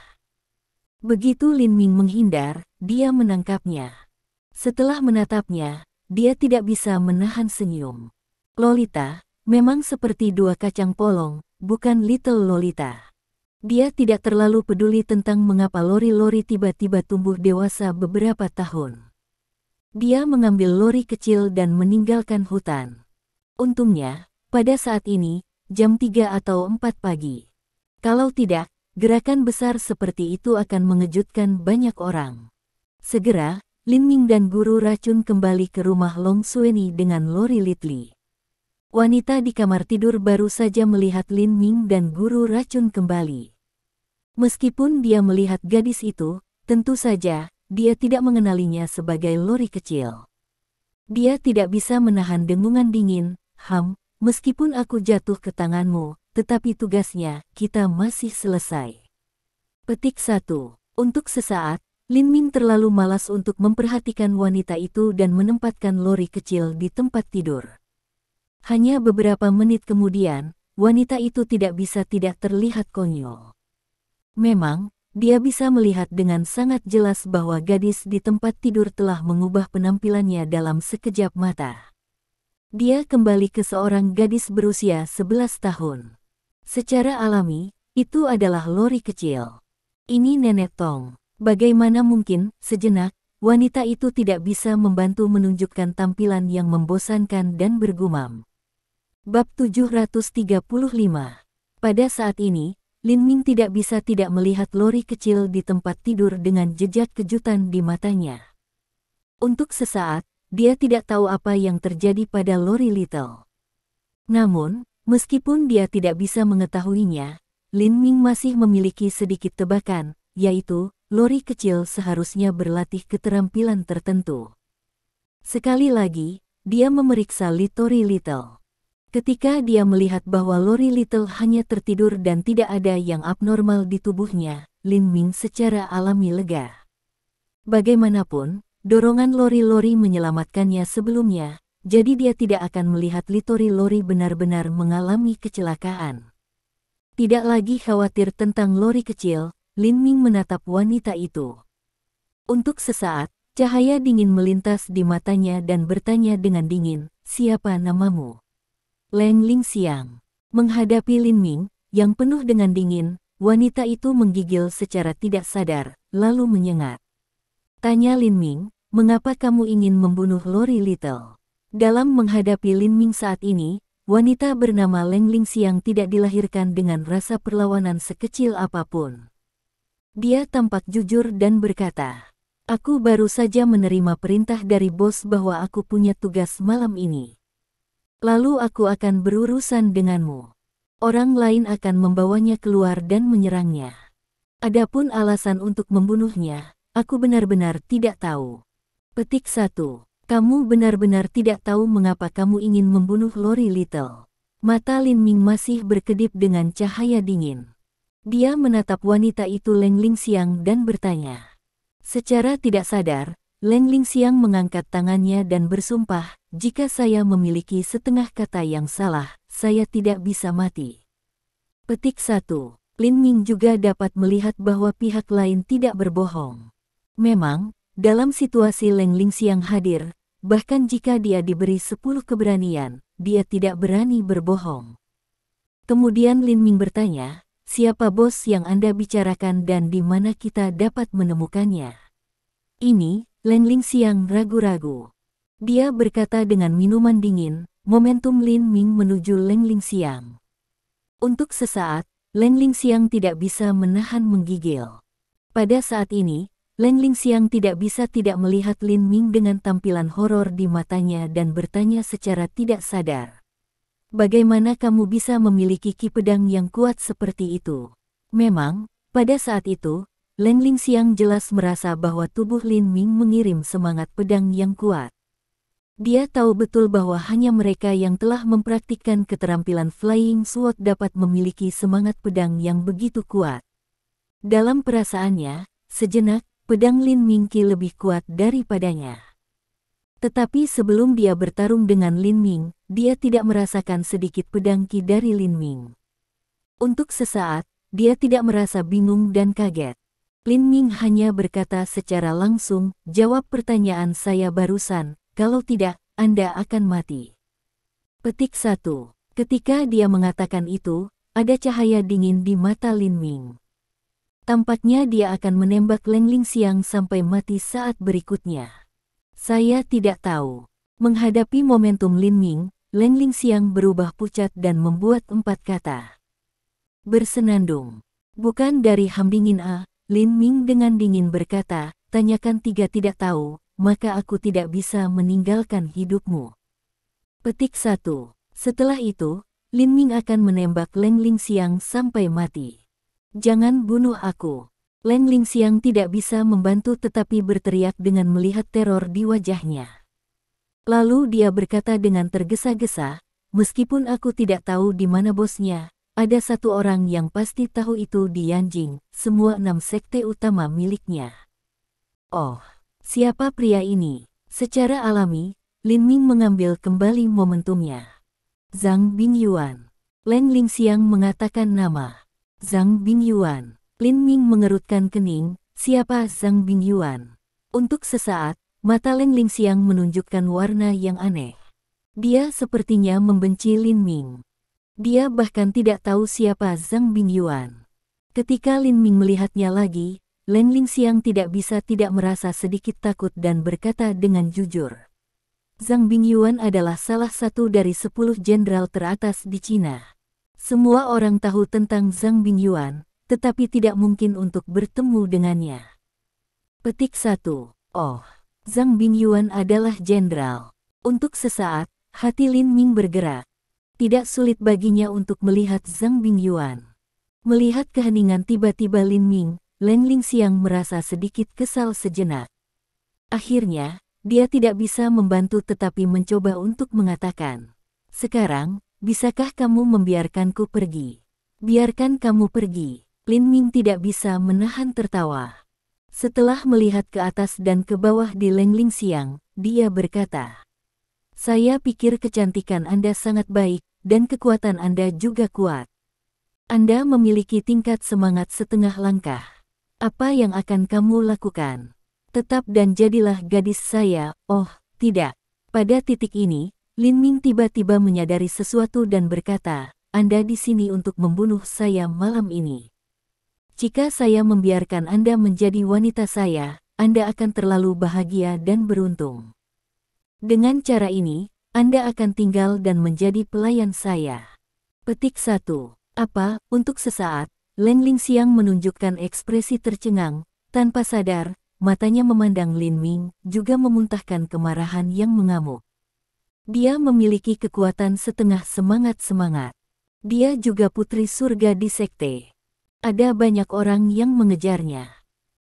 Begitu Lin Ming menghindar, dia menangkapnya. Setelah menatapnya, dia tidak bisa menahan senyum. Lolita, memang seperti dua kacang polong, bukan Little Lolita. Dia tidak terlalu peduli tentang mengapa lori-lori tiba-tiba tumbuh dewasa beberapa tahun. Dia mengambil lori kecil dan meninggalkan hutan. Untungnya, pada saat ini, jam 3 atau 4 pagi. Kalau tidak, gerakan besar seperti itu akan mengejutkan banyak orang. Segera, Lin Ming dan guru racun kembali ke rumah Long Xueni dengan lori Litli. Wanita di kamar tidur baru saja melihat Lin Ming dan guru racun kembali. Meskipun dia melihat gadis itu, tentu saja, dia tidak mengenalinya sebagai lori kecil. Dia tidak bisa menahan dengungan dingin, meskipun aku jatuh ke tanganmu, tetapi tugasnya, kita masih selesai. Petik 1. Untuk sesaat, Lin Ming terlalu malas untuk memperhatikan wanita itu dan menempatkan lori kecil di tempat tidur. Hanya beberapa menit kemudian, wanita itu tidak bisa tidak terlihat konyol. Memang, dia bisa melihat dengan sangat jelas bahwa gadis di tempat tidur telah mengubah penampilannya dalam sekejap mata. Dia kembali ke seorang gadis berusia 11 tahun. Secara alami, itu adalah lori kecil. Ini Nenek Tong. Bagaimana mungkin, sejenak, wanita itu tidak bisa membantu menunjukkan tampilan yang membosankan dan bergumam. Bab 735. Pada saat ini, Lin Ming tidak bisa tidak melihat lori kecil di tempat tidur dengan jejak kejutan di matanya. Untuk sesaat, dia tidak tahu apa yang terjadi pada lori Little. Namun, meskipun dia tidak bisa mengetahuinya, Lin Ming masih memiliki sedikit tebakan, yaitu, lori kecil seharusnya berlatih keterampilan tertentu. Sekali lagi, dia memeriksa lori Little. Ketika dia melihat bahwa lori Little hanya tertidur dan tidak ada yang abnormal di tubuhnya, Lin Ming secara alami lega. Bagaimanapun, dorongan lori-lori menyelamatkannya sebelumnya, jadi dia tidak akan melihat lori benar-benar mengalami kecelakaan. Tidak lagi khawatir tentang lori kecil, Lin Ming menatap wanita itu. Untuk sesaat, cahaya dingin melintas di matanya dan bertanya dengan dingin, "Siapa namamu?" Leng Lingxiang. Menghadapi Lin Ming, yang penuh dengan dingin, wanita itu menggigil secara tidak sadar, lalu menyengat. Tanya Lin Ming, "Mengapa kamu ingin membunuh lori Little?" Dalam menghadapi Lin Ming saat ini, wanita bernama Leng Lingxiang tidak dilahirkan dengan rasa perlawanan sekecil apapun. Dia tampak jujur dan berkata, "Aku baru saja menerima perintah dari bos bahwa aku punya tugas malam ini. Lalu aku akan berurusan denganmu. Orang lain akan membawanya keluar dan menyerangnya. Adapun alasan untuk membunuhnya, aku benar-benar tidak tahu." Petik 1. Kamu benar-benar tidak tahu mengapa kamu ingin membunuh lori Little. Mata Lin Ming masih berkedip dengan cahaya dingin. Dia menatap wanita itu Leng Lingxiang dan bertanya. Secara tidak sadar, Leng Lingxiang mengangkat tangannya dan bersumpah, "Jika saya memiliki setengah kata yang salah, saya tidak bisa mati." Petik 1. Lin Ming juga dapat melihat bahwa pihak lain tidak berbohong. Memang, dalam situasi Leng Lingxiang hadir, bahkan jika dia diberi 10 keberanian, dia tidak berani berbohong. Kemudian Lin Ming bertanya, "Siapa bos yang Anda bicarakan dan di mana kita dapat menemukannya?" Ini, Leng Lingxiang ragu-ragu. Dia berkata dengan minuman dingin, momentum Lin Ming menuju Leng Lingxiang. Untuk sesaat, Leng Lingxiang tidak bisa menahan menggigil. Pada saat ini, Leng Lingxiang tidak bisa tidak melihat Lin Ming dengan tampilan horor di matanya dan bertanya secara tidak sadar. "Bagaimana kamu bisa memiliki ki pedang yang kuat seperti itu?" Memang, pada saat itu, Leng Lingxiang jelas merasa bahwa tubuh Lin Ming mengirim semangat pedang yang kuat. Dia tahu betul bahwa hanya mereka yang telah mempraktikkan keterampilan Flying Sword dapat memiliki semangat pedang yang begitu kuat. Dalam perasaannya, sejenak, pedang Lin Ming ki lebih kuat daripadanya. Tetapi sebelum dia bertarung dengan Lin Ming, dia tidak merasakan sedikit pedang ki dari Lin Ming. Untuk sesaat, dia tidak merasa bingung dan kaget. Lin Ming hanya berkata secara langsung, "Jawab pertanyaan saya barusan, kalau tidak, Anda akan mati." Petik 1. Ketika dia mengatakan itu, ada cahaya dingin di mata Lin Ming. Tampaknya dia akan menembak Leng Lingxiang sampai mati saat berikutnya. "Saya tidak tahu." Menghadapi momentum Lin Ming, Leng Lingxiang berubah pucat dan membuat 4 kata. "Bersenandung." "Bukan dari Hambingin A," Lin Ming dengan dingin berkata, "Tanyakan 3 tidak tahu, maka aku tidak bisa meninggalkan hidupmu." Petik 1. Setelah itu, Lin Ming akan menembak Leng Lingxiang sampai mati. "Jangan bunuh aku." Leng Lingxiang tidak bisa membantu tetapi berteriak dengan melihat teror di wajahnya. Lalu dia berkata dengan tergesa-gesa, "Meskipun aku tidak tahu di mana bosnya, ada satu orang yang pasti tahu itu di Yanjing, semua 6 sekte utama miliknya." Oh, siapa pria ini? Secara alami, Lin Ming mengambil kembali momentumnya. Zhang Bingyuan. Leng Lingxiang mengatakan nama. Zhang Bingyuan. Lin Ming mengerutkan kening, siapa Zhang Bingyuan? Untuk sesaat, mata Leng Lingxiang menunjukkan warna yang aneh. Dia sepertinya membenci Lin Ming. Dia bahkan tidak tahu siapa Zhang Bingyuan. Ketika Lin Ming melihatnya lagi, Leng Lingxiang tidak bisa tidak merasa sedikit takut dan berkata dengan jujur. Zhang Bingyuan adalah salah satu dari 10 jenderal teratas di Cina. Semua orang tahu tentang Zhang Bingyuan, tetapi tidak mungkin untuk bertemu dengannya. Petik 1. Oh, Zhang Bingyuan adalah jenderal. Untuk sesaat, hati Lin Ming bergerak. Tidak sulit baginya untuk melihat Zhang Bingyuan. Melihat keheningan tiba-tiba Lin Ming, Leng Lingxiang merasa sedikit kesal sejenak. Akhirnya, dia tidak bisa membantu tetapi mencoba untuk mengatakan, "Sekarang, bisakah kamu membiarkanku pergi?" "Biarkan kamu pergi." Lin Ming tidak bisa menahan tertawa. Setelah melihat ke atas dan ke bawah di Leng Lingxiang, dia berkata, "Saya pikir kecantikan Anda sangat baik, dan kekuatan Anda juga kuat. Anda memiliki tingkat semangat setengah langkah. Apa yang akan kamu lakukan? Tetap dan jadilah gadis saya." "Oh, tidak." Pada titik ini, Lin Ming tiba-tiba menyadari sesuatu dan berkata, "Anda di sini untuk membunuh saya malam ini. Jika saya membiarkan Anda menjadi wanita saya, Anda akan terlalu bahagia dan beruntung. Dengan cara ini, Anda akan tinggal dan menjadi pelayan saya." Petik 1. Apa? Untuk sesaat, Leng Lingxiang menunjukkan ekspresi tercengang, tanpa sadar, matanya memandang Lin Ming, juga memuntahkan kemarahan yang mengamuk. Dia memiliki kekuatan setengah semangat-semangat. Dia juga putri surga di sekte. Ada banyak orang yang mengejarnya.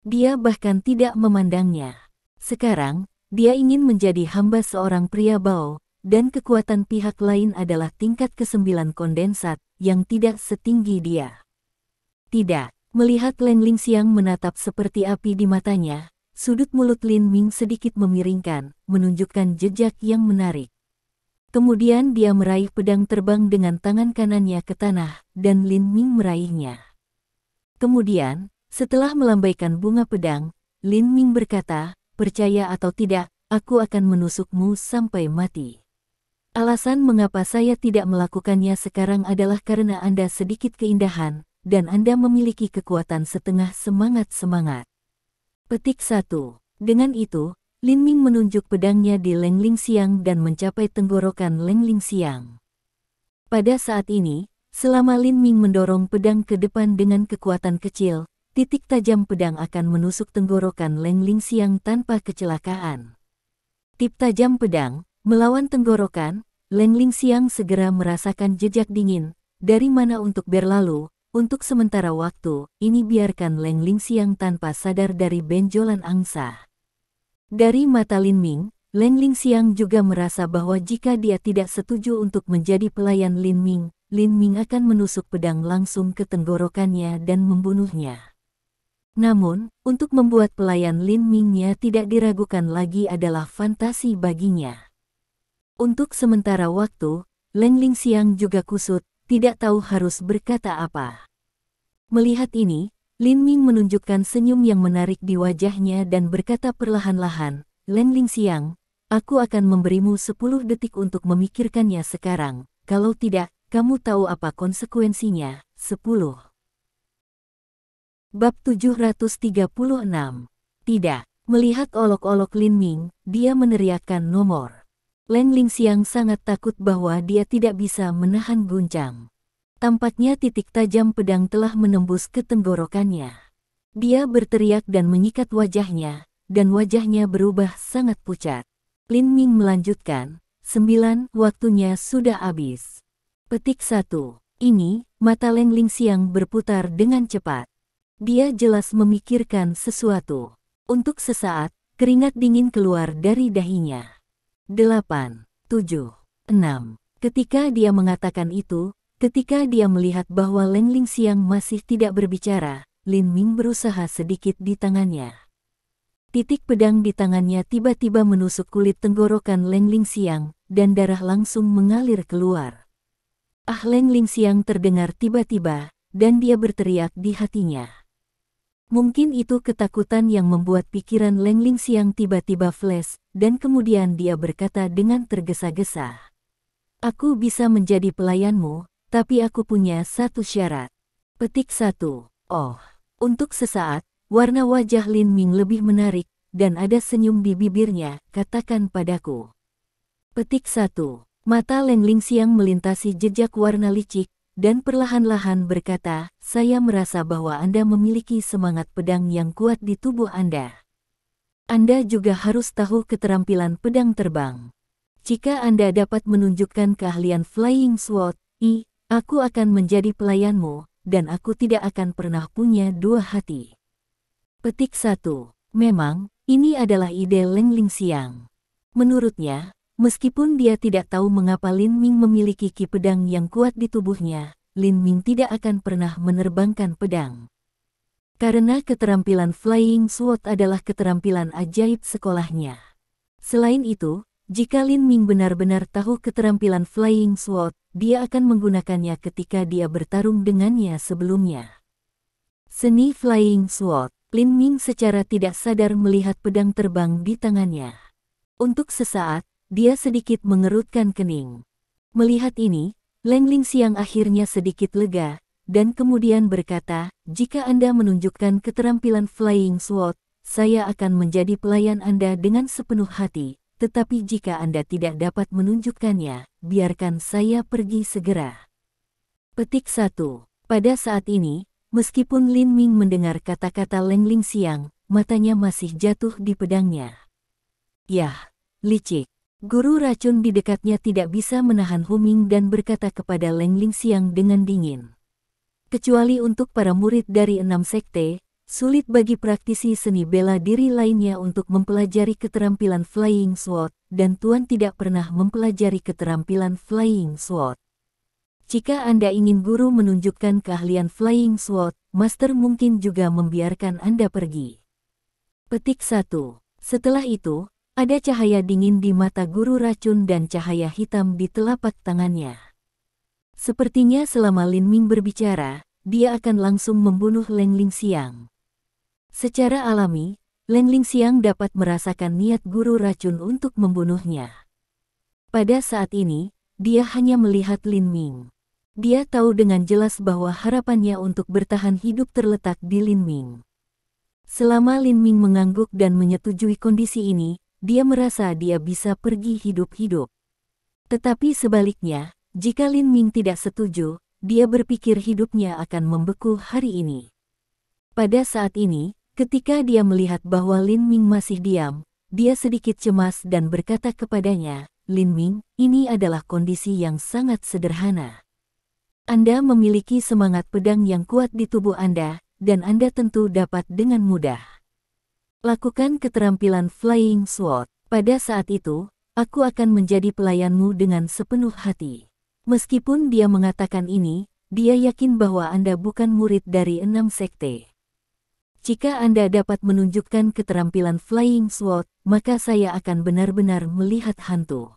Dia bahkan tidak memandangnya. Sekarang, dia ingin menjadi hamba seorang pria Bao, dan kekuatan pihak lain adalah tingkat ke-9 kondensat, yang tidak setinggi dia. Tidak. Melihat Leng Lingxiang menatap seperti api di matanya, sudut mulut Lin Ming sedikit memiringkan, menunjukkan jejak yang menarik. Kemudian dia meraih pedang terbang dengan tangan kanannya ke tanah, dan Lin Ming meraihnya. Kemudian, setelah melambaikan bunga pedang, Lin Ming berkata, "Percaya atau tidak, aku akan menusukmu sampai mati. Alasan mengapa saya tidak melakukannya sekarang adalah karena Anda sedikit keindahan, dan Anda memiliki kekuatan setengah semangat-semangat." Petik 1. Dengan itu, Lin Ming menunjuk pedangnya di Leng Lingxiang dan mencapai tenggorokan Leng Lingxiang. Pada saat ini, selama Lin Ming mendorong pedang ke depan dengan kekuatan kecil, titik tajam pedang akan menusuk tenggorokan Leng Lingxiang tanpa kecelakaan. Tip tajam pedang melawan tenggorokan, Leng Lingxiang segera merasakan jejak dingin, dari mana untuk berlalu. Untuk sementara waktu, ini biarkan Leng Lingxiang tanpa sadar dari benjolan angsa. Dari mata Lin Ming, Leng Lingxiang juga merasa bahwa jika dia tidak setuju untuk menjadi pelayan Lin Ming akan menusuk pedang langsung ke tenggorokannya dan membunuhnya. Namun, untuk membuat pelayan Lin Mingnya tidak diragukan lagi adalah fantasi baginya. Untuk sementara waktu, Leng Lingxiang juga kusut, tidak tahu harus berkata apa. Melihat ini, Lin Ming menunjukkan senyum yang menarik di wajahnya dan berkata perlahan-lahan, "Leng Lingxiang, aku akan memberimu 10 detik untuk memikirkannya sekarang, kalau tidak, kamu tahu apa konsekuensinya." 10. Bab 736. Tidak. Melihat olok-olok Lin Ming, dia meneriakkan nomor. Leng Lingxiang sangat takut bahwa dia tidak bisa menahan guncang. Tampaknya titik tajam pedang telah menembus ke tenggorokannya. Dia berteriak dan menyikat wajahnya, dan wajahnya berubah sangat pucat. Lin Ming melanjutkan, 9, waktunya sudah habis. Petik 1. Ini, mata Leng Lingxiang berputar dengan cepat. Dia jelas memikirkan sesuatu. Untuk sesaat, keringat dingin keluar dari dahinya. 8, 7, 6. Ketika dia mengatakan itu, ketika dia melihat bahwa Leng Lingxiang masih tidak berbicara, Lin Ming berusaha sedikit di tangannya. Titik pedang di tangannya tiba-tiba menusuk kulit tenggorokan Leng Lingxiang, dan darah langsung mengalir keluar. Ah, Leng Lingxiang terdengar tiba-tiba, dan dia berteriak di hatinya. Mungkin itu ketakutan yang membuat pikiran Leng Lingxiang tiba-tiba flash, dan kemudian dia berkata dengan tergesa-gesa. Aku bisa menjadi pelayanmu, tapi aku punya satu syarat. Petik 1. Oh. Untuk sesaat, warna wajah Lin Ming lebih menarik, dan ada senyum di bibirnya, katakan padaku. Petik 1. Mata Leng Lingxiang melintasi jejak warna licik, dan perlahan-lahan berkata, saya merasa bahwa Anda memiliki semangat pedang yang kuat di tubuh Anda. Anda juga harus tahu keterampilan pedang terbang. Jika Anda dapat menunjukkan keahlian Flying Sword, aku akan menjadi pelayanmu, dan aku tidak akan pernah punya dua hati. Petik 1. Memang, ini adalah ide Leng Lingxiang. Menurutnya, meskipun dia tidak tahu mengapa Lin Ming memiliki ki pedang yang kuat di tubuhnya, Lin Ming tidak akan pernah menerbangkan pedang. Karena keterampilan Flying Sword adalah keterampilan ajaib sekolahnya. Selain itu, jika Lin Ming benar-benar tahu keterampilan Flying Sword, dia akan menggunakannya ketika dia bertarung dengannya sebelumnya. Seni Flying Sword. Lin Ming secara tidak sadar melihat pedang terbang di tangannya. Untuk sesaat, dia sedikit mengerutkan kening. Melihat ini, Leng Lingxiang akhirnya sedikit lega, dan kemudian berkata, jika Anda menunjukkan keterampilan Flying Sword, saya akan menjadi pelayan Anda dengan sepenuh hati, tetapi jika Anda tidak dapat menunjukkannya, biarkan saya pergi segera. Petik 1. Pada saat ini, meskipun Lin Ming mendengar kata-kata Leng Lingxiang, matanya masih jatuh di pedangnya. Yah, licik. Guru racun di dekatnya tidak bisa menahan huming dan berkata kepada Leng Lingxiang dengan dingin. Kecuali untuk para murid dari 6 sekte, sulit bagi praktisi seni bela diri lainnya untuk mempelajari keterampilan Flying Sword, dan Tuan tidak pernah mempelajari keterampilan Flying Sword. Jika Anda ingin guru menunjukkan keahlian Flying Sword, Master mungkin juga membiarkan Anda pergi. Petik 1. Setelah itu, ada cahaya dingin di mata guru racun dan cahaya hitam di telapak tangannya. Sepertinya selama Lin Ming berbicara, dia akan langsung membunuh Leng Lingxiang. Secara alami, Leng Lingxiang dapat merasakan niat guru racun untuk membunuhnya. Pada saat ini, dia hanya melihat Lin Ming. Dia tahu dengan jelas bahwa harapannya untuk bertahan hidup terletak di Lin Ming. Selama Lin Ming mengangguk dan menyetujui kondisi ini, dia merasa dia bisa pergi hidup-hidup. Tetapi sebaliknya, jika Lin Ming tidak setuju, dia berpikir hidupnya akan membeku hari ini. Pada saat ini, ketika dia melihat bahwa Lin Ming masih diam, dia sedikit cemas dan berkata kepadanya, Lin Ming, ini adalah kondisi yang sangat sederhana. Anda memiliki semangat pedang yang kuat di tubuh Anda, dan Anda tentu dapat dengan mudah lakukan keterampilan Flying Sword. Pada saat itu, aku akan menjadi pelayanmu dengan sepenuh hati. Meskipun dia mengatakan ini, dia yakin bahwa Anda bukan murid dari 6 sekte. Jika Anda dapat menunjukkan keterampilan Flying Sword, maka saya akan benar-benar melihat hantu.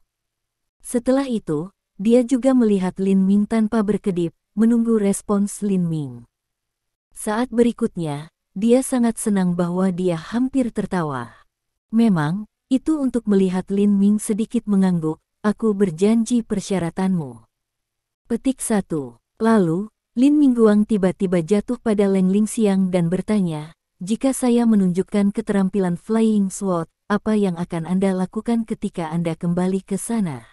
Setelah itu, dia juga melihat Lin Ming tanpa berkedip, menunggu respons Lin Ming. Saat berikutnya, dia sangat senang bahwa dia hampir tertawa. Memang, itu untuk melihat Lin Ming sedikit mengangguk, aku berjanji persyaratanmu. Petik 1. Lalu, Lin Mingguang tiba-tiba jatuh pada Leng Lingxiang dan bertanya, jika saya menunjukkan keterampilan Flying Sword, apa yang akan Anda lakukan ketika Anda kembali ke sana?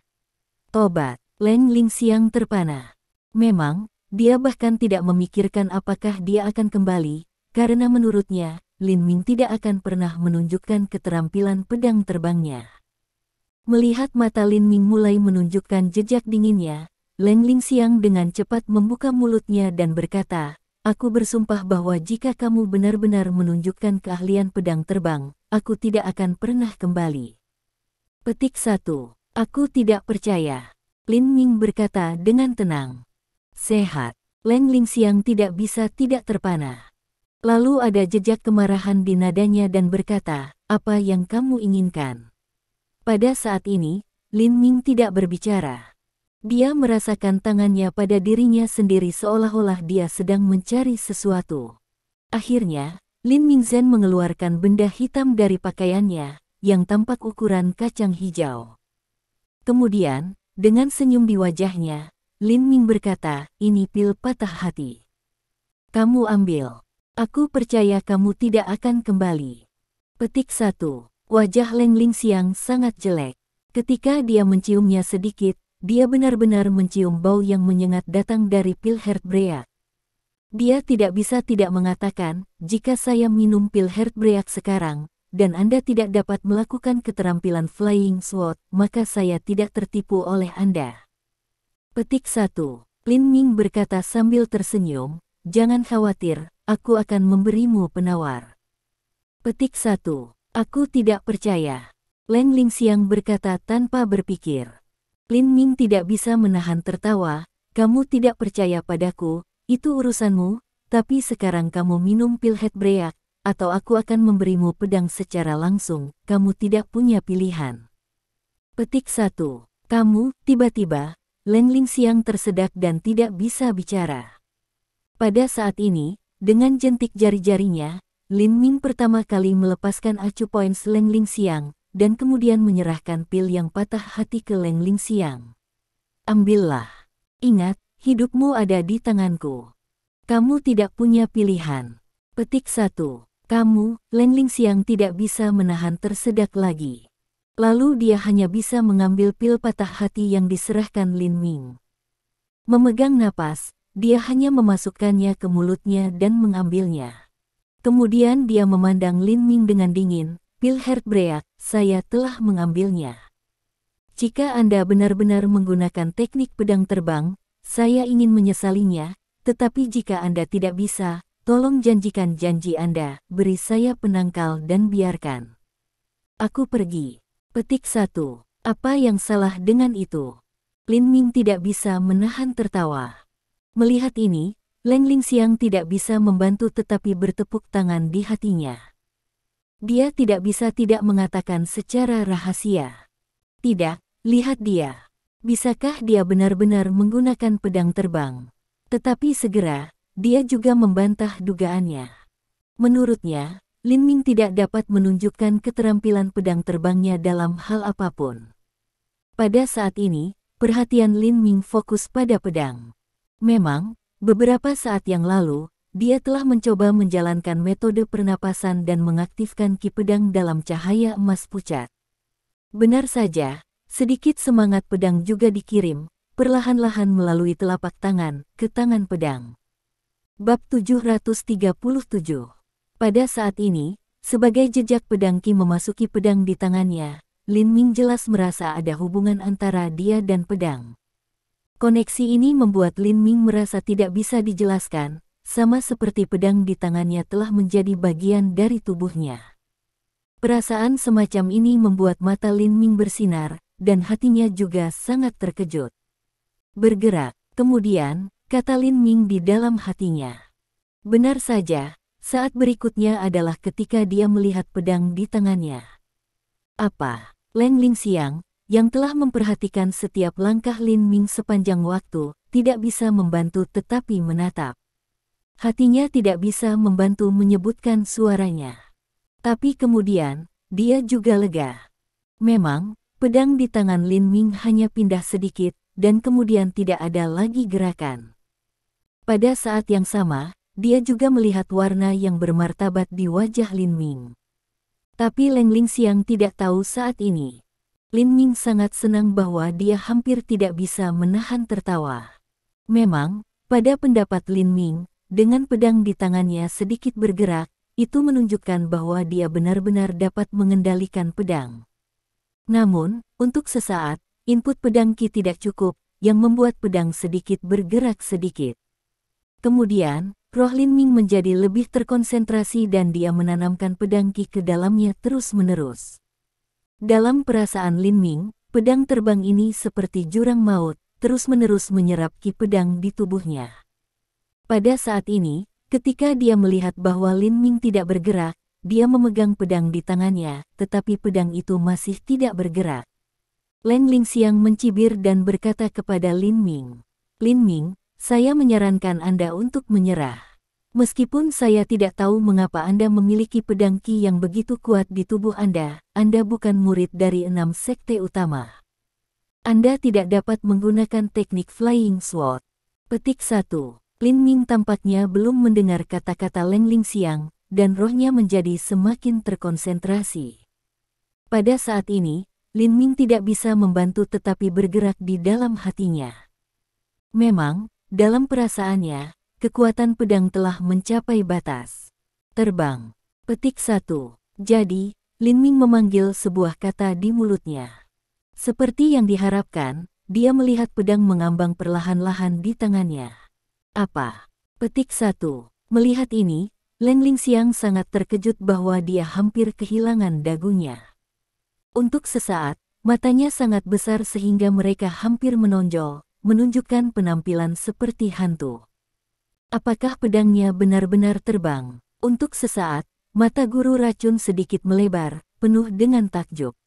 Tobat. Leng Lingxiang terpana. Memang, dia bahkan tidak memikirkan apakah dia akan kembali, karena menurutnya, Lin Ming tidak akan pernah menunjukkan keterampilan pedang terbangnya. Melihat mata Lin Ming mulai menunjukkan jejak dinginnya, Leng Lingxiang dengan cepat membuka mulutnya dan berkata, aku bersumpah bahwa jika kamu benar-benar menunjukkan keahlian pedang terbang, aku tidak akan pernah kembali. Petik 1. Aku tidak percaya. Lin Ming berkata dengan tenang. Sehat. Leng Lingxiang tidak bisa tidak terpana. Lalu ada jejak kemarahan di nadanya dan berkata, apa yang kamu inginkan?" Pada saat ini, Lin Ming tidak berbicara. Dia merasakan tangannya pada dirinya sendiri seolah-olah dia sedang mencari sesuatu. Akhirnya, Lin Mingzhen mengeluarkan benda hitam dari pakaiannya, yang tampak ukuran kacang hijau. Kemudian, dengan senyum di wajahnya, Lin Ming berkata, "Ini pil patah hati. Kamu ambil. Aku percaya kamu tidak akan kembali." Petik 1. Wajah Leng Lingxiang sangat jelek. Ketika dia menciumnya sedikit, dia benar-benar mencium bau yang menyengat datang dari pil Heartbreak. Dia tidak bisa tidak mengatakan, "Jika saya minum pil Heartbreak sekarang, dan Anda tidak dapat melakukan keterampilan Flying Sword, maka saya tidak tertipu oleh Anda." Petik 1. Lin Ming berkata sambil tersenyum, "Jangan khawatir, aku akan memberimu penawar." Petik 1. Aku tidak percaya. Leng Lingxiang berkata tanpa berpikir. Lin Ming tidak bisa menahan tertawa, "Kamu tidak percaya padaku, itu urusanmu, tapi sekarang kamu minum pil Heartbreak, atau aku akan memberimu pedang secara langsung, kamu tidak punya pilihan." Petik 1. Kamu, tiba-tiba, Leng Lingxiang tersedak dan tidak bisa bicara. Pada saat ini, dengan jentik jari-jarinya, Lin Ming pertama kali melepaskan acu poins Leng Lingxiang, dan kemudian menyerahkan pil yang patah hati ke Leng Lingxiang. "Ambillah. Ingat, hidupmu ada di tanganku. Kamu tidak punya pilihan." Petik 1. Kamu, Leng Lingxiang tidak bisa menahan tersedak lagi. Lalu dia hanya bisa mengambil pil patah hati yang diserahkan Lin Ming. Memegang napas, dia hanya memasukkannya ke mulutnya dan mengambilnya. Kemudian dia memandang Lin Ming dengan dingin, "Pil Heartbreak, saya telah mengambilnya. Jika Anda benar-benar menggunakan teknik pedang terbang, saya ingin menyesalinya, tetapi jika Anda tidak bisa, tolong janjikan janji Anda, beri saya penangkal dan biarkan aku pergi." Petik 1. Apa yang salah dengan itu? Lin Ming tidak bisa menahan tertawa. Melihat ini, Leng Lingxiang tidak bisa membantu tetapi bertepuk tangan di hatinya. Dia tidak bisa tidak mengatakan secara rahasia, "Tidak, lihat dia. Bisakah dia benar-benar menggunakan pedang terbang?" Tetapi segera, dia juga membantah dugaannya. Menurutnya, Lin Ming tidak dapat menunjukkan keterampilan pedang terbangnya dalam hal apapun. Pada saat ini, perhatian Lin Ming fokus pada pedang. Memang, beberapa saat yang lalu, dia telah mencoba menjalankan metode pernapasan dan mengaktifkan ki pedang dalam cahaya emas pucat. Benar saja, sedikit semangat pedang juga dikirim, perlahan-lahan melalui telapak tangan, ke tangan pedang. Bab 737. Pada saat ini, sebagai jejak pedang ki memasuki pedang di tangannya, Lin Ming jelas merasa ada hubungan antara dia dan pedang. Koneksi ini membuat Lin Ming merasa tidak bisa dijelaskan, sama seperti pedang di tangannya telah menjadi bagian dari tubuhnya. Perasaan semacam ini membuat mata Lin Ming bersinar, dan hatinya juga sangat terkejut. "Bergerak," kemudian, kata Lin Ming di dalam hatinya. Benar saja, saat berikutnya adalah ketika dia melihat pedang di tangannya. Apa? Leng Lingxiang, yang telah memperhatikan setiap langkah Lin Ming sepanjang waktu, tidak bisa membantu tetapi menatap. Hatinya tidak bisa membantu menyebutkan suaranya. Tapi kemudian, dia juga lega. Memang, pedang di tangan Lin Ming hanya pindah sedikit, dan kemudian tidak ada lagi gerakan. Pada saat yang sama, dia juga melihat warna yang bermartabat di wajah Lin Ming. Tapi Leng Lingxiang tidak tahu saat ini. Lin Ming sangat senang bahwa dia hampir tidak bisa menahan tertawa. Memang, pada pendapat Lin Ming, dengan pedang di tangannya sedikit bergerak, itu menunjukkan bahwa dia benar-benar dapat mengendalikan pedang. Namun, untuk sesaat, input pedang ki tidak cukup, yang membuat pedang sedikit bergerak sedikit. Kemudian, roh Lin Ming menjadi lebih terkonsentrasi dan dia menanamkan pedang ki ke dalamnya terus-menerus. Dalam perasaan Lin Ming, pedang terbang ini seperti jurang maut, terus-menerus menyerap ki pedang di tubuhnya. Pada saat ini, ketika dia melihat bahwa Lin Ming tidak bergerak, dia memegang pedang di tangannya, tetapi pedang itu masih tidak bergerak. Leng Lingxiang mencibir dan berkata kepada Lin Ming, "Lin Ming, saya menyarankan Anda untuk menyerah. Meskipun saya tidak tahu mengapa Anda memiliki pedang Qi yang begitu kuat di tubuh Anda bukan murid dari 6 sekte utama. Anda tidak dapat menggunakan teknik Flying Sword." Petik 1. Lin Ming tampaknya belum mendengar kata-kata Leng Lingxiang, dan rohnya menjadi semakin terkonsentrasi. Pada saat ini, Lin Ming tidak bisa membantu tetapi bergerak di dalam hatinya. Memang, dalam perasaannya, kekuatan pedang telah mencapai batas. Terbang. Petik 1. Jadi, Lin Ming memanggil sebuah kata di mulutnya. Seperti yang diharapkan, dia melihat pedang mengambang perlahan-lahan di tangannya. Apa? Petik 1. Melihat ini, Leng Lingxiang sangat terkejut bahwa dia hampir kehilangan dagunya. Untuk sesaat, matanya sangat besar sehingga mereka hampir menonjol, menunjukkan penampilan seperti hantu. Apakah pedangnya benar-benar terbang? Untuk sesaat, mata guru racun sedikit melebar, penuh dengan takjub.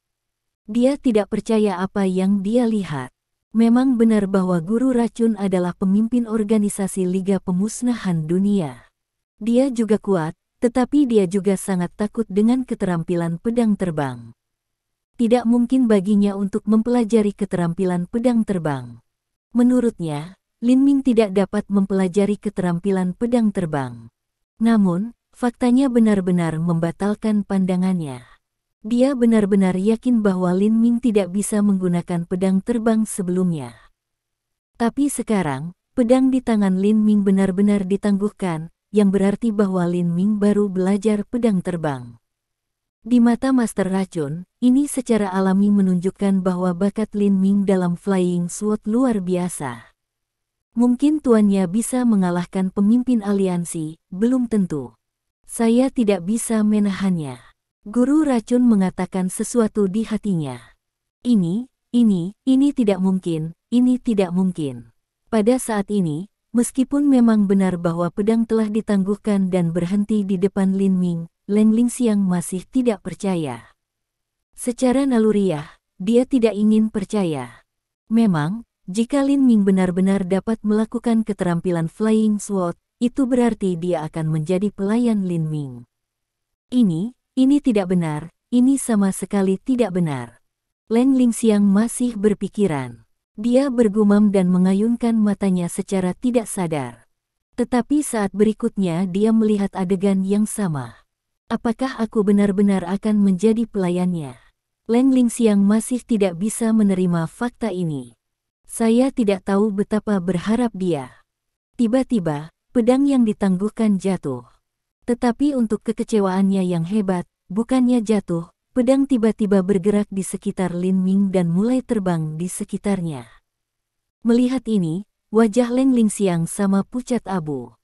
Dia tidak percaya apa yang dia lihat. Memang benar bahwa guru racun adalah pemimpin organisasi Liga Pemusnahan Dunia. Dia juga kuat, tetapi dia juga sangat takut dengan keterampilan pedang terbang. Tidak mungkin baginya untuk mempelajari keterampilan pedang terbang. Menurutnya, Lin Ming tidak dapat mempelajari keterampilan pedang terbang. Namun, faktanya benar-benar membatalkan pandangannya. Dia benar-benar yakin bahwa Lin Ming tidak bisa menggunakan pedang terbang sebelumnya. Tapi sekarang, pedang di tangan Lin Ming benar-benar ditangguhkan, yang berarti bahwa Lin Ming baru belajar pedang terbang. Di mata Master Racun, ini secara alami menunjukkan bahwa bakat Lin Ming dalam Flying Sword luar biasa. Mungkin tuannya bisa mengalahkan pemimpin aliansi, belum tentu. Saya tidak bisa menahannya. Guru racun mengatakan sesuatu di hatinya. Ini tidak mungkin, ini tidak mungkin. Pada saat ini, meskipun memang benar bahwa pedang telah ditangguhkan dan berhenti di depan Lin Ming, Leng Lingxiang masih tidak percaya. Secara naluriah, dia tidak ingin percaya. Memang, jika Lin Ming benar-benar dapat melakukan keterampilan Flying Sword, itu berarti dia akan menjadi pelayan Lin Ming. Ini tidak benar, ini sama sekali tidak benar. Leng Lingxiang masih berpikiran. Dia bergumam dan mengayunkan matanya secara tidak sadar. Tetapi saat berikutnya dia melihat adegan yang sama. Apakah aku benar-benar akan menjadi pelayannya? Leng Lingxiang masih tidak bisa menerima fakta ini. Saya tidak tahu betapa berharap dia. Tiba-tiba, pedang yang ditangguhkan jatuh. Tetapi untuk kekecewaannya yang hebat, bukannya jatuh, pedang tiba-tiba bergerak di sekitar Lin Ming dan mulai terbang di sekitarnya. Melihat ini, wajah Leng Lingxiang sama pucat abu.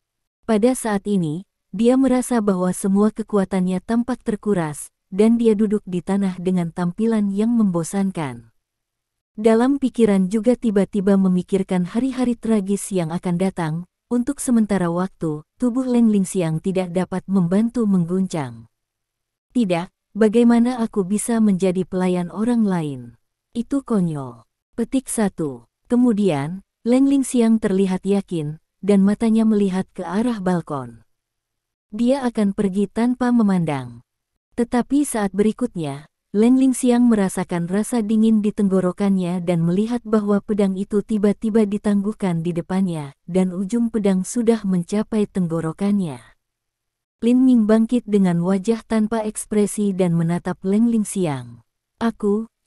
Pada saat ini, dia merasa bahwa semua kekuatannya tampak terkuras, dan dia duduk di tanah dengan tampilan yang membosankan. Dalam pikiran juga tiba-tiba memikirkan hari-hari tragis yang akan datang. Untuk sementara waktu, tubuh Leng Lingxiang tidak dapat membantu mengguncang. Tidak, bagaimana aku bisa menjadi pelayan orang lain? Itu konyol. Petik 1. Kemudian, Leng Lingxiang terlihat yakin, dan matanya melihat ke arah balkon. Dia akan pergi tanpa memandang. Tetapi saat berikutnya, Leng Lingxiang merasakan rasa dingin di tenggorokannya dan melihat bahwa pedang itu tiba-tiba ditangguhkan di depannya, dan ujung pedang sudah mencapai tenggorokannya. Lin Ming bangkit dengan wajah tanpa ekspresi dan menatap Leng Lingxiang.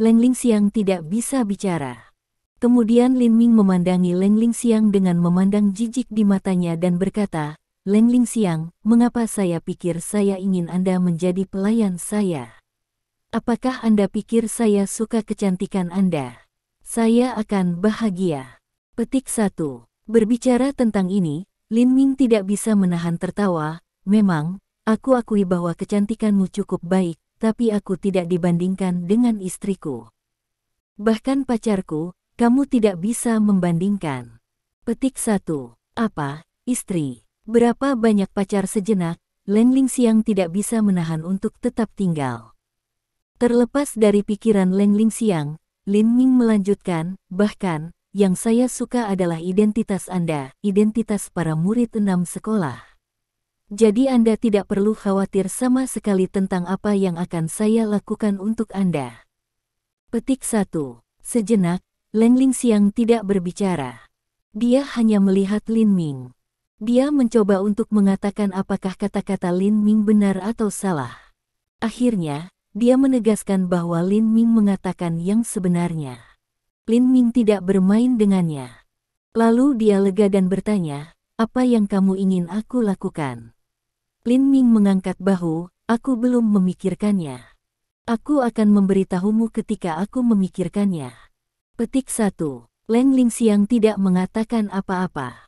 Leng Lingxiang tidak bisa bicara. Kemudian Lin Ming memandangi Leng Lingxiang dengan memandang jijik di matanya dan berkata, "Leng Lingxiang, mengapa saya pikir saya ingin Anda menjadi pelayan saya? Apakah Anda pikir saya suka kecantikan Anda? Saya akan bahagia." Petik 1. Berbicara tentang ini, Lin Ming tidak bisa menahan tertawa. Memang, aku akui bahwa kecantikanmu cukup baik, tapi aku tidak dibandingkan dengan istriku. Bahkan pacarku, kamu tidak bisa membandingkan. Petik 1. Apa, istri? Berapa banyak pacar? Sejenak, Leng Lingxiang tidak bisa menahan untuk tetap tinggal. Terlepas dari pikiran Leng Lingxiang, Lin Ming melanjutkan, bahkan, yang saya suka adalah identitas Anda, identitas para murid 6 sekolah. Jadi Anda tidak perlu khawatir sama sekali tentang apa yang akan saya lakukan untuk Anda. Petik 1. Sejenak, Leng Lingxiang tidak berbicara. Dia hanya melihat Lin Ming. Dia mencoba untuk mengatakan apakah kata-kata Lin Ming benar atau salah. Akhirnya, dia menegaskan bahwa Lin Ming mengatakan yang sebenarnya. Lin Ming tidak bermain dengannya. Lalu dia lega dan bertanya, apa yang kamu ingin aku lakukan? Lin Ming mengangkat bahu, aku belum memikirkannya. Aku akan memberitahumu ketika aku memikirkannya. Petik 1. Leng Lingxiang tidak mengatakan apa-apa.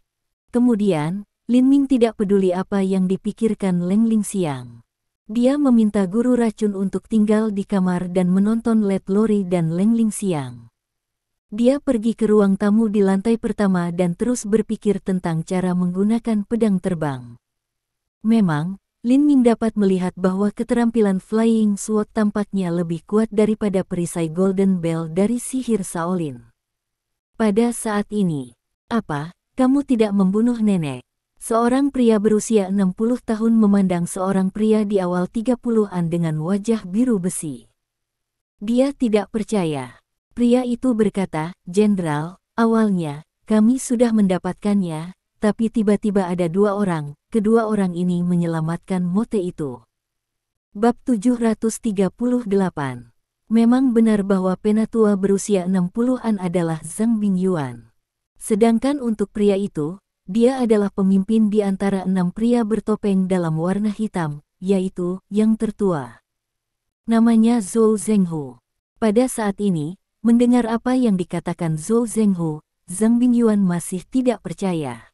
Kemudian, Lin Ming tidak peduli apa yang dipikirkan Leng Lingxiang. Dia meminta guru racun untuk tinggal di kamar dan menonton Let Lori dan Leng Lingxiang. Dia pergi ke ruang tamu di lantai pertama dan terus berpikir tentang cara menggunakan pedang terbang. Memang, Lin Ming dapat melihat bahwa keterampilan Flying Sword tampaknya lebih kuat daripada perisai Golden Bell dari sihir Shaolin. Pada saat ini, apa, kamu tidak membunuh nenek? Seorang pria berusia 60 tahun memandang seorang pria di awal 30-an dengan wajah biru besi. Dia tidak percaya. Pria itu berkata, Jenderal, awalnya, kami sudah mendapatkannya, tapi tiba-tiba ada 2 orang, kedua orang ini menyelamatkan mote itu. Bab 738. Memang benar bahwa penatua berusia 60-an adalah Zhang Bingyuan. Sedangkan untuk pria itu, dia adalah pemimpin di antara 6 pria bertopeng dalam warna hitam, yaitu yang tertua. Namanya Zhou Zhenghu. Pada saat ini, mendengar apa yang dikatakan Zhou Zhenghu, Zhang Bingyuan masih tidak percaya.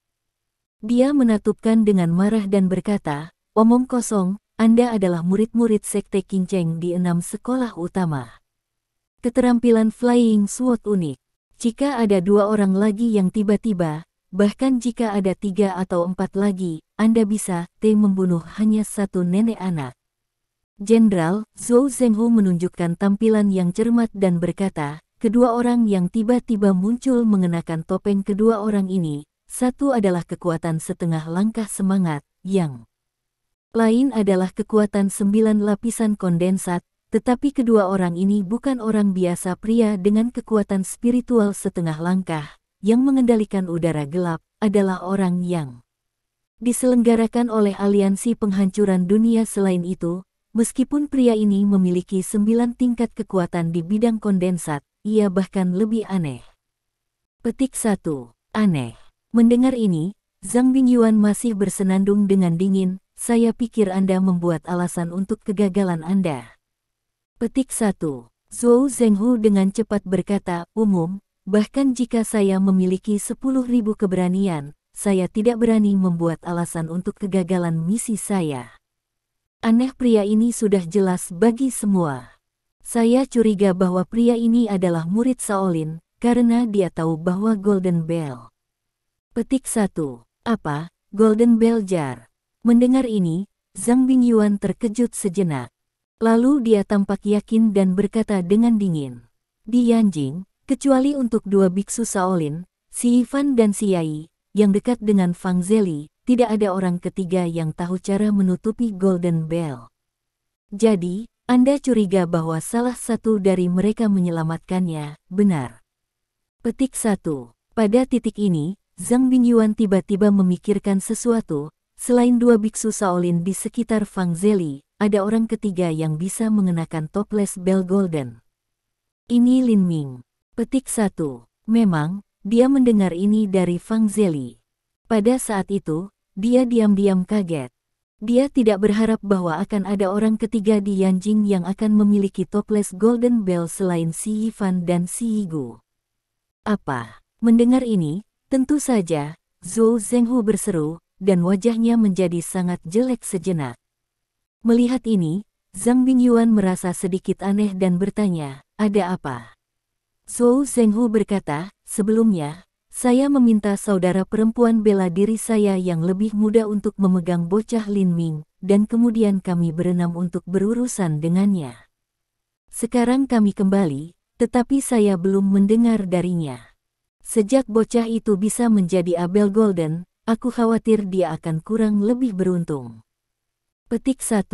Dia menatupkan dengan marah dan berkata, omong kosong, Anda adalah murid-murid Sekte Qingcheng di 6 sekolah utama. Keterampilan Flying Sword unik. Jika ada 2 orang lagi yang tiba-tiba, bahkan jika ada 3 atau 4 lagi, Anda bisa membunuh hanya 1 nenek anak. Jenderal, Zhou Zhenghu menunjukkan tampilan yang cermat dan berkata, kedua orang yang tiba-tiba muncul mengenakan topeng kedua orang ini, satu adalah kekuatan setengah langkah semangat, yang lain adalah kekuatan 9 lapisan kondensat, tetapi kedua orang ini bukan orang biasa pria dengan kekuatan spiritual setengah langkah. Yang mengendalikan udara gelap adalah orang yang diselenggarakan oleh aliansi penghancuran dunia. Selain itu, meskipun pria ini memiliki 9 tingkat kekuatan di bidang kondensat, ia bahkan lebih aneh. Petik 1. Aneh. Mendengar ini, Zhang Bingyuan masih bersenandung dengan dingin, saya pikir Anda membuat alasan untuk kegagalan Anda. Petik 1. Zhou Zhenghu dengan cepat berkata, umum. Bahkan jika saya memiliki 10.000 keberanian, saya tidak berani membuat alasan untuk kegagalan misi saya. Aneh, pria ini sudah jelas bagi semua. Saya curiga bahwa pria ini adalah murid Shaolin, karena dia tahu bahwa Golden Bell. Petik 1. Apa, Golden Bell jar? Mendengar ini, Zhang Bingyuan terkejut sejenak. Lalu dia tampak yakin dan berkata dengan dingin. Di Yanjing, kecuali untuk 2 biksu Shaolin, si Yifan dan si Yai, yang dekat dengan Fang Zeli, tidak ada orang ketiga yang tahu cara menutupi Golden Bell. Jadi, Anda curiga bahwa salah satu dari mereka menyelamatkannya, benar. Petik 1. Pada titik ini, Zhang Bingyuan tiba-tiba memikirkan sesuatu, selain 2 biksu Shaolin di sekitar Fang Zeli, ada orang ketiga yang bisa mengenakan toples bell golden. Ini Lin Ming. Petik 1. Memang, dia mendengar ini dari Fang Zeli. Pada saat itu, dia diam-diam kaget. Dia tidak berharap bahwa akan ada orang ketiga di Yanjing yang akan memiliki toples Golden Bell selain si Yifan dan si Yigu. Apa? Mendengar ini, tentu saja, Zhou Zhenghu berseru, dan wajahnya menjadi sangat jelek sejenak. Melihat ini, Zhang Bingyuan merasa sedikit aneh dan bertanya, ada apa? Zhou Zhenghu berkata, sebelumnya, saya meminta saudara perempuan bela diri saya yang lebih muda untuk memegang bocah Lin Ming, dan kemudian kami berenam untuk berurusan dengannya. Sekarang kami kembali, tetapi saya belum mendengar darinya. Sejak bocah itu bisa menjadi Abel Golden, aku khawatir dia akan kurang lebih beruntung. Petik 1.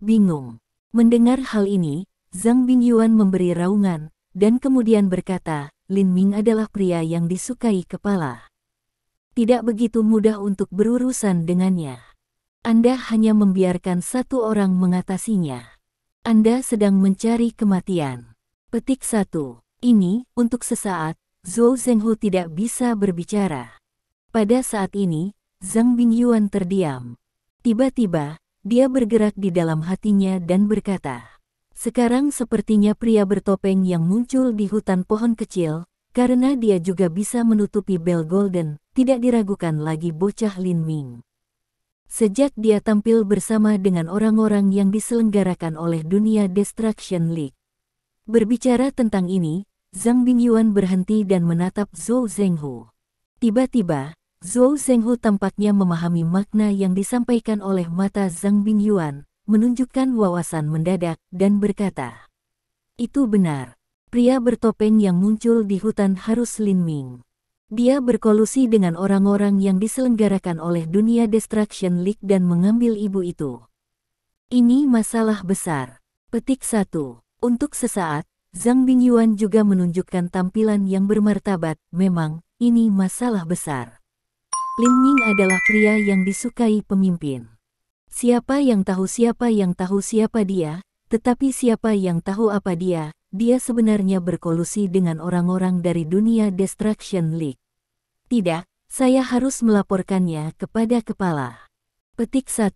Bingung. Mendengar hal ini, Zhang Bingyuan memberi raungan, dan kemudian berkata, Lin Ming adalah pria yang disukai kepala. Tidak begitu mudah untuk berurusan dengannya. Anda hanya membiarkan satu orang mengatasinya. Anda sedang mencari kematian. Petik 1. Ini, untuk sesaat, Zhou Zhenghu tidak bisa berbicara. Pada saat ini, Zhang Bingyuan terdiam. Tiba-tiba, dia bergerak di dalam hatinya dan berkata, sekarang sepertinya pria bertopeng yang muncul di hutan pohon kecil, karena dia juga bisa menutupi bel golden, tidak diragukan lagi bocah Lin Ming. Sejak dia tampil bersama dengan orang-orang yang diselenggarakan oleh Dunia Destruction League. Berbicara tentang ini, Zhang Bingyuan berhenti dan menatap Zhou Zhenghu. Tiba-tiba, Zhou Zhenghu tampaknya memahami makna yang disampaikan oleh mata Zhang Bingyuan, menunjukkan wawasan mendadak, dan berkata, itu benar. Pria bertopeng yang muncul di hutan harus Lin Ming. Dia berkolusi dengan orang-orang yang diselenggarakan oleh Dunia Destruction League dan mengambil ibu itu. Ini masalah besar. Petik 1. Untuk sesaat, Zhang Bingyuan juga menunjukkan tampilan yang bermartabat. Memang, ini masalah besar. Lin Ming adalah pria yang disukai pemimpin. Siapa yang tahu siapa dia, tetapi siapa yang tahu apa dia sebenarnya berkolusi dengan orang-orang dari Dunia Destruction League. Tidak, saya harus melaporkannya kepada kepala. Petik 1.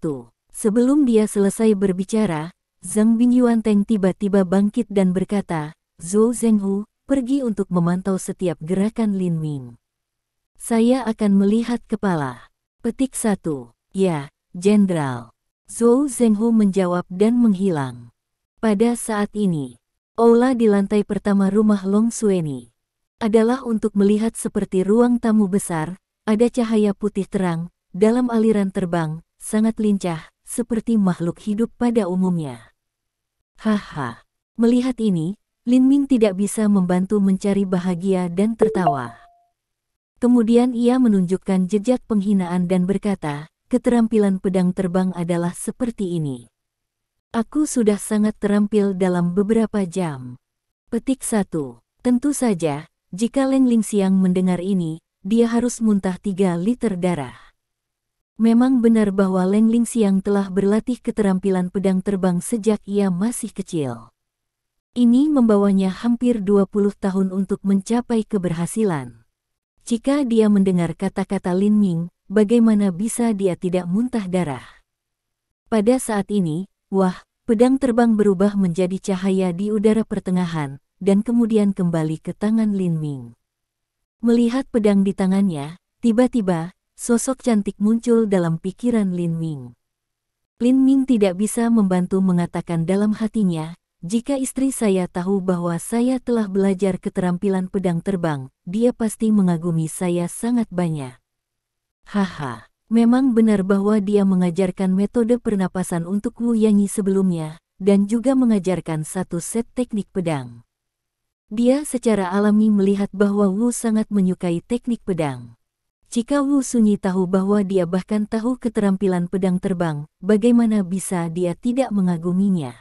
Sebelum dia selesai berbicara, Zhang Bingyuan tiba-tiba bangkit dan berkata, Zhou Zhenghu, pergi untuk memantau setiap gerakan Lin Ming. Saya akan melihat kepala. Petik 1. Ya, Jenderal. Zhou Zhenghu menjawab dan menghilang. Pada saat ini, aula di lantai pertama rumah Long Xueni adalah untuk melihat seperti ruang tamu besar, ada cahaya putih terang, dalam aliran terbang, sangat lincah, seperti makhluk hidup pada umumnya. Haha. Melihat ini, Lin Ming tidak bisa membantu mencari bahagia dan tertawa. Kemudian ia menunjukkan jejak penghinaan dan berkata, keterampilan pedang terbang adalah seperti ini. Aku sudah sangat terampil dalam beberapa jam. Petik 1. Tentu saja, jika Leng Lingxiang mendengar ini, dia harus muntah 3 liter darah. Memang benar bahwa Leng Lingxiang telah berlatih keterampilan pedang terbang sejak ia masih kecil. Ini membawanya hampir 20 tahun untuk mencapai keberhasilan. Jika dia mendengar kata-kata Lin Ming, bagaimana bisa dia tidak muntah darah? Pada saat ini, wah, pedang terbang berubah menjadi cahaya di udara pertengahan, dan kemudian kembali ke tangan Lin Ming. Melihat pedang di tangannya, tiba-tiba, sosok cantik muncul dalam pikiran Lin Ming. Lin Ming tidak bisa membantu mengatakan dalam hatinya, jika istri saya tahu bahwa saya telah belajar keterampilan pedang terbang, dia pasti mengagumi saya sangat banyak. Haha, memang benar bahwa dia mengajarkan metode pernapasan untuk Wu Yanyi sebelumnya, dan juga mengajarkan satu set teknik pedang. Dia secara alami melihat bahwa Wu sangat menyukai teknik pedang. Jika Wu Sunyi tahu bahwa dia bahkan tahu keterampilan pedang terbang, bagaimana bisa dia tidak mengaguminya?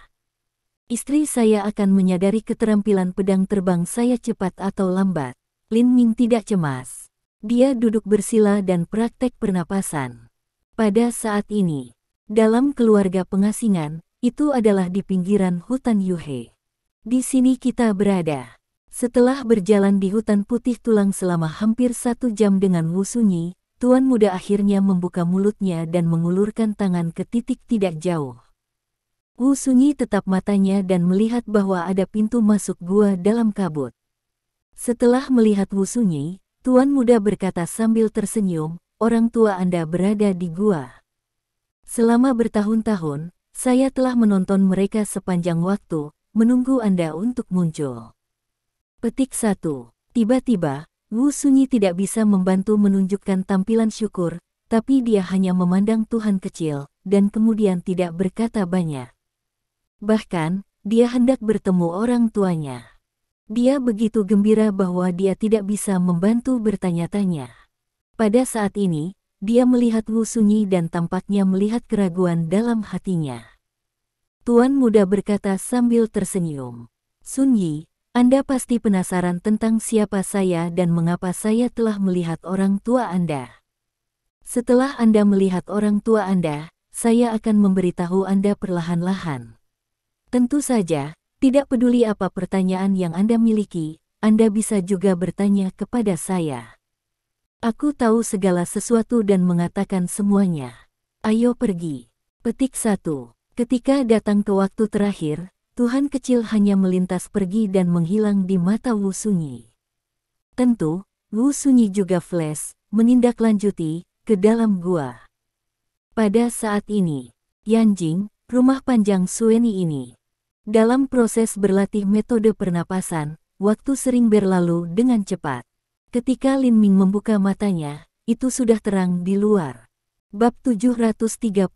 Istri saya akan menyadari keterampilan pedang terbang saya cepat atau lambat. Lin Ming tidak cemas. Dia duduk bersila dan praktek pernapasan. Pada saat ini, dalam keluarga pengasingan, itu adalah di pinggiran hutan Yuhe. Di sini kita berada. Setelah berjalan di hutan putih tulang selama hampir 1 jam dengan Wu Sunyi, tuan muda akhirnya membuka mulutnya dan mengulurkan tangan ke titik tidak jauh. Wu Sunyi tetap matanya dan melihat bahwa ada pintu masuk gua dalam kabut. Setelah melihat Wu Sunyi, tuan muda berkata sambil tersenyum, orang tua Anda berada di gua. Selama bertahun-tahun, saya telah menonton mereka sepanjang waktu, menunggu Anda untuk muncul. Petik 1. Tiba-tiba, Wu Sunyi tidak bisa membantu menunjukkan tampilan syukur, tapi dia hanya memandang Tuhan kecil, dan kemudian tidak berkata banyak. Bahkan, dia hendak bertemu orang tuanya. Dia begitu gembira bahwa dia tidak bisa membantu bertanya-tanya. Pada saat ini, dia melihat Wu Sunyi dan tampaknya melihat keraguan dalam hatinya. Tuan muda berkata sambil tersenyum. Sunyi, Anda pasti penasaran tentang siapa saya dan mengapa saya telah melihat orang tua Anda. Setelah Anda melihat orang tua Anda, saya akan memberitahu Anda perlahan-lahan. Tentu saja, tidak peduli apa pertanyaan yang Anda miliki, Anda bisa juga bertanya kepada saya. Aku tahu segala sesuatu dan mengatakan semuanya. Ayo pergi. Petik 1. Ketika datang ke waktu terakhir, Tuhan kecil hanya melintas pergi dan menghilang di mata Wu Sunyi. Tentu, Wu Sunyi juga flash, menindaklanjuti, ke dalam gua. Pada saat ini, Yanjing, rumah panjang Sueni ini. Dalam proses berlatih metode pernapasan, waktu sering berlalu dengan cepat. Ketika Lin Ming membuka matanya, itu sudah terang di luar. Bab 739.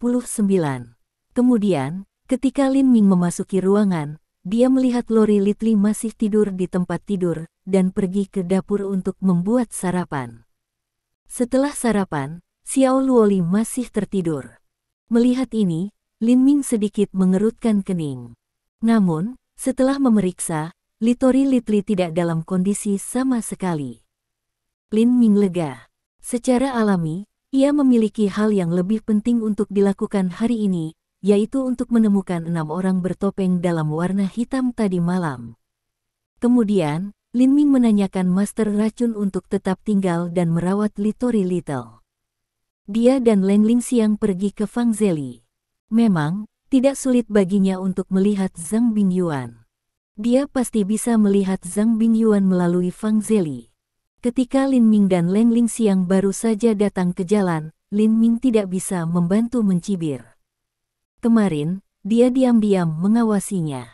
Kemudian, ketika Lin Ming memasuki ruangan, dia melihat Lori Litli masih tidur di tempat tidur, dan pergi ke dapur untuk membuat sarapan. Setelah sarapan, Xiao Luoli masih tertidur. Melihat ini, Lin Ming sedikit mengerutkan kening. Namun, setelah memeriksa, Lori Litli tidak dalam kondisi sama sekali. Lin Ming lega. Secara alami, ia memiliki hal yang lebih penting untuk dilakukan hari ini, yaitu untuk menemukan 6 orang bertopeng dalam warna hitam tadi malam. Kemudian, Lin Ming menanyakan Master Racun untuk tetap tinggal dan merawat Lori Little. Dia dan Leng Lingxiang pergi ke Fang Zeli. Memang, tidak sulit baginya untuk melihat Zhang Bingyuan. Dia pasti bisa melihat Zhang Bingyuan melalui Fang Zeli. Ketika Lin Ming dan Leng Lingxiang baru saja datang ke jalan, Lin Ming tidak bisa membantu mencibir. Kemarin, dia diam-diam mengawasinya.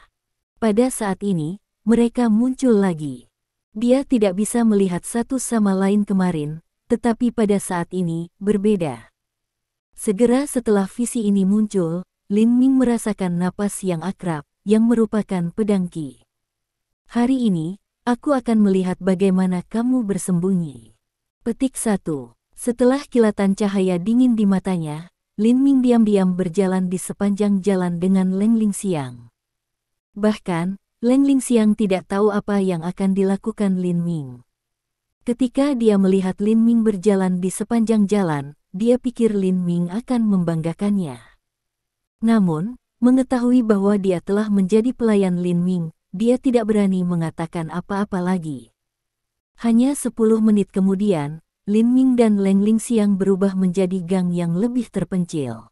Pada saat ini, mereka muncul lagi. Dia tidak bisa melihat satu sama lain kemarin, tetapi pada saat ini, berbeda. Segera setelah visi ini muncul, Lin Ming merasakan napas yang akrab, yang merupakan pedang Qi. Hari ini, aku akan melihat bagaimana kamu bersembunyi. Petik 1. Setelah kilatan cahaya dingin di matanya, Lin Ming diam-diam berjalan di sepanjang jalan dengan Leng Lingxiang. Bahkan, Leng Lingxiang tidak tahu apa yang akan dilakukan Lin Ming. Ketika dia melihat Lin Ming berjalan di sepanjang jalan, dia pikir Lin Ming akan membanggakannya. Namun, mengetahui bahwa dia telah menjadi pelayan Lin Ming, dia tidak berani mengatakan apa-apa lagi. Hanya 10 menit kemudian, Lin Ming dan Leng Lingxiang berubah menjadi gang yang lebih terpencil.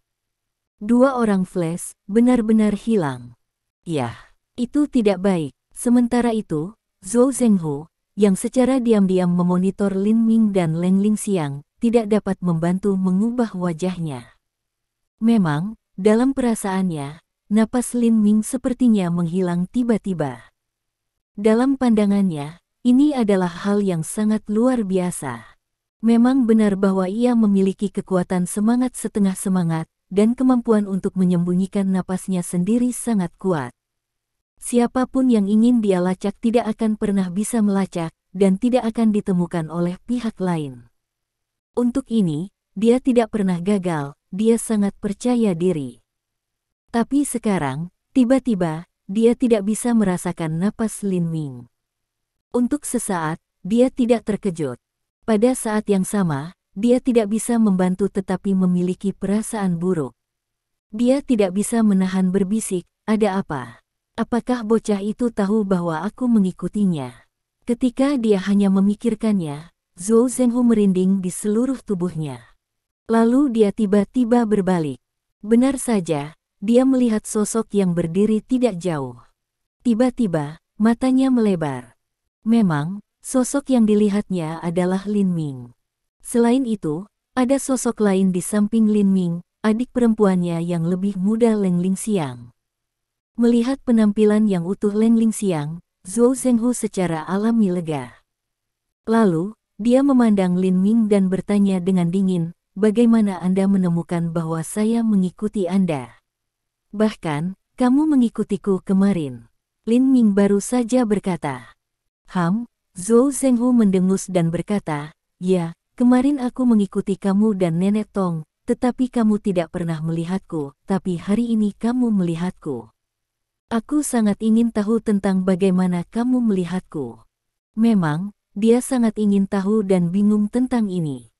2 orang flash benar-benar hilang. Yah, itu tidak baik. Sementara itu, Zhou Zhenghu, yang secara diam-diam memonitor Lin Ming dan Leng Lingxiang, tidak dapat membantu mengubah wajahnya. Memang, dalam perasaannya, napas Lin Ming sepertinya menghilang tiba-tiba. Dalam pandangannya, ini adalah hal yang sangat luar biasa. Memang benar bahwa ia memiliki kekuatan semangat setengah semangat, dan kemampuan untuk menyembunyikan napasnya sendiri sangat kuat. Siapapun yang ingin dia lacak tidak akan pernah bisa melacak, dan tidak akan ditemukan oleh pihak lain. Untuk ini, dia tidak pernah gagal, dia sangat percaya diri. Tapi sekarang, tiba-tiba, dia tidak bisa merasakan napas Lin Ming. Untuk sesaat, dia tidak terkejut. Pada saat yang sama, dia tidak bisa membantu tetapi memiliki perasaan buruk. Dia tidak bisa menahan berbisik, ada apa? Apakah bocah itu tahu bahwa aku mengikutinya? Ketika dia hanya memikirkannya, Zhou Zhenghu merinding di seluruh tubuhnya. Lalu dia tiba-tiba berbalik. Benar saja, dia melihat sosok yang berdiri tidak jauh. Tiba-tiba, matanya melebar. Memang, sosok yang dilihatnya adalah Lin Ming. Selain itu, ada sosok lain di samping Lin Ming, adik perempuannya yang lebih muda Leng Lingxiang. Melihat penampilan yang utuh Leng Lingxiang, Zhou Zhenghu secara alami lega. Lalu, dia memandang Lin Ming dan bertanya dengan dingin, bagaimana Anda menemukan bahwa saya mengikuti Anda? Bahkan, kamu mengikutiku kemarin. Lin Ming baru saja berkata. Zhou Zhenghu mendengus dan berkata, ya, kemarin aku mengikuti kamu dan Nenek Tong, tetapi kamu tidak pernah melihatku, tapi hari ini kamu melihatku. Aku sangat ingin tahu tentang bagaimana kamu melihatku. Memang, dia sangat ingin tahu dan bingung tentang ini.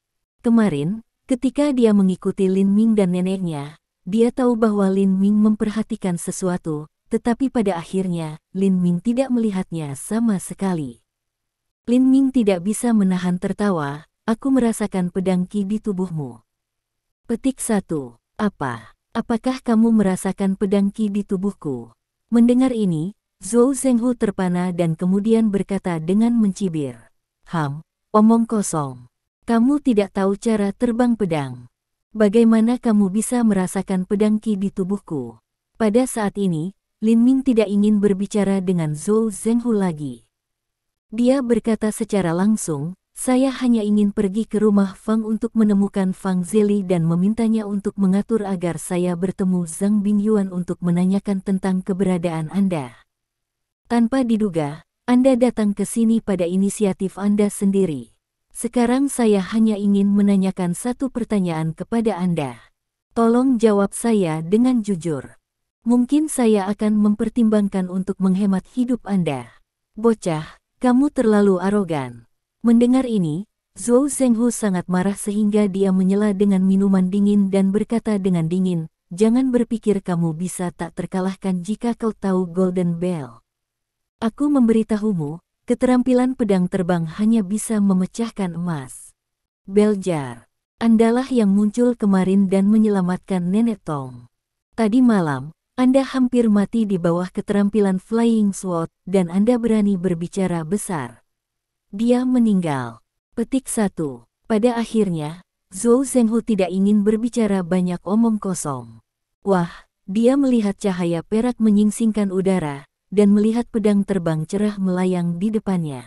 Kemarin, ketika dia mengikuti Lin Ming dan neneknya, dia tahu bahwa Lin Ming memperhatikan sesuatu, tetapi pada akhirnya, Lin Ming tidak melihatnya sama sekali. Lin Ming tidak bisa menahan tertawa, aku merasakan pedang Qi di tubuhmu. Petik 1. Apa? Apakah kamu merasakan pedang Qi di tubuhku? Mendengar ini, Zhou Zhenghu terpana dan kemudian berkata dengan mencibir. Omong kosong. Kamu tidak tahu cara terbang pedang. Bagaimana kamu bisa merasakan pedang Qi di tubuhku? Pada saat ini, Lin Ming tidak ingin berbicara dengan Zhou Zhenghu lagi. Dia berkata secara langsung, saya hanya ingin pergi ke rumah Fang untuk menemukan Fang Zili dan memintanya untuk mengatur agar saya bertemu Zhang Bingyuan untuk menanyakan tentang keberadaan Anda. Tanpa diduga, Anda datang ke sini pada inisiatif Anda sendiri. Sekarang saya hanya ingin menanyakan satu pertanyaan kepada Anda. Tolong jawab saya dengan jujur. Mungkin saya akan mempertimbangkan untuk menghemat hidup Anda. Bocah, kamu terlalu arogan. Mendengar ini, Zhou Zhenghu sangat marah sehingga dia menyela dengan minuman dingin dan berkata dengan dingin, jangan berpikir kamu bisa tak terkalahkan jika kau tahu Golden Bell. Aku memberitahumu, keterampilan pedang terbang hanya bisa memecahkan emas. Beljar, Andalah yang muncul kemarin dan menyelamatkan Nenek Tong. Tadi malam, Anda hampir mati di bawah keterampilan Flying Sword dan Anda berani berbicara besar. Dia meninggal. Petik 1. Pada akhirnya, Zhou Zhenghu tidak ingin berbicara banyak omong kosong. Wah, dia melihat cahaya perak menyingsingkan udara, dan melihat pedang terbang cerah melayang di depannya.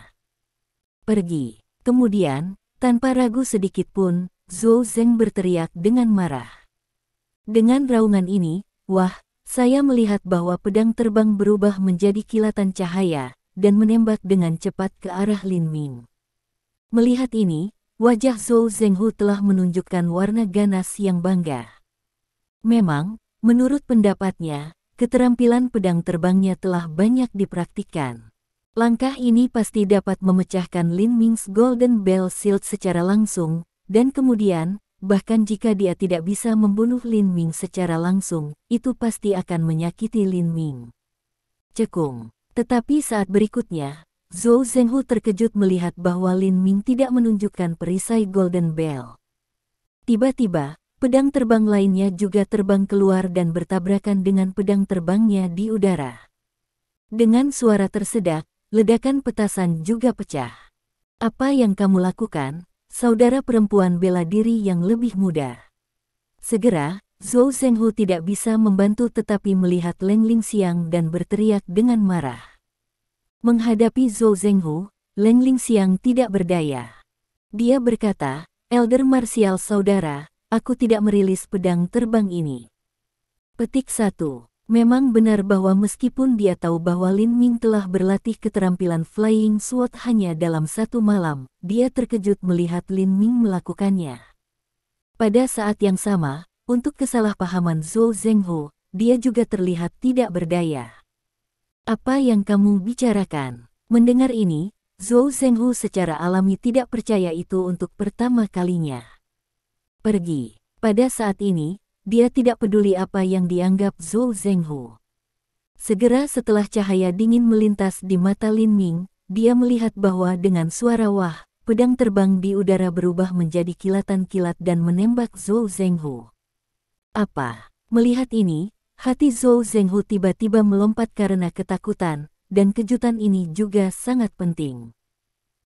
Pergi. Kemudian, tanpa ragu sedikit pun, Zhou Zheng berteriak dengan marah. Dengan raungan ini, wah, saya melihat bahwa pedang terbang berubah menjadi kilatan cahaya, dan menembak dengan cepat ke arah Lin Ming. Melihat ini, wajah Zhou Zhenghu telah menunjukkan warna ganas yang bangga. Memang, menurut pendapatnya, keterampilan pedang terbangnya telah banyak dipraktikkan. Langkah ini pasti dapat memecahkan Lin Ming's Golden Bell Shield secara langsung, dan kemudian, bahkan jika dia tidak bisa membunuh Lin Ming secara langsung, itu pasti akan menyakiti Lin Ming. Cekung. Tetapi saat berikutnya, Zhou Zhenghu terkejut melihat bahwa Lin Ming tidak menunjukkan perisai Golden Bell. Tiba-tiba, pedang terbang lainnya juga terbang keluar dan bertabrakan dengan pedang terbangnya di udara. Dengan suara tersedak, ledakan petasan juga pecah. Apa yang kamu lakukan, saudara perempuan bela diri yang lebih muda? Segera, Zhou Zhenghu tidak bisa membantu tetapi melihat Leng Lingxiang dan berteriak dengan marah. Menghadapi Zhou Zhenghu, Leng Lingxiang tidak berdaya. Dia berkata, Elder Martial saudara, aku tidak merilis pedang terbang ini. Petik 1. Memang benar bahwa meskipun dia tahu bahwa Lin Ming telah berlatih keterampilan Flying Sword hanya dalam satu malam, dia terkejut melihat Lin Ming melakukannya. Pada saat yang sama, untuk kesalahpahaman Zhou Zhenghu, dia juga terlihat tidak berdaya. Apa yang kamu bicarakan? Mendengar ini, Zhou Zhenghu secara alami tidak percaya itu untuk pertama kalinya. Pergi. Pada saat ini, dia tidak peduli apa yang dianggap Zhou Zhenghu. Segera setelah cahaya dingin melintas di mata Lin Ming, dia melihat bahwa dengan suara wah, pedang terbang di udara berubah menjadi kilatan kilat dan menembak Zhou Zhenghu. Apa? Melihat ini, hati Zhou Zhenghu tiba-tiba melompat karena ketakutan, dan kejutan ini juga sangat penting.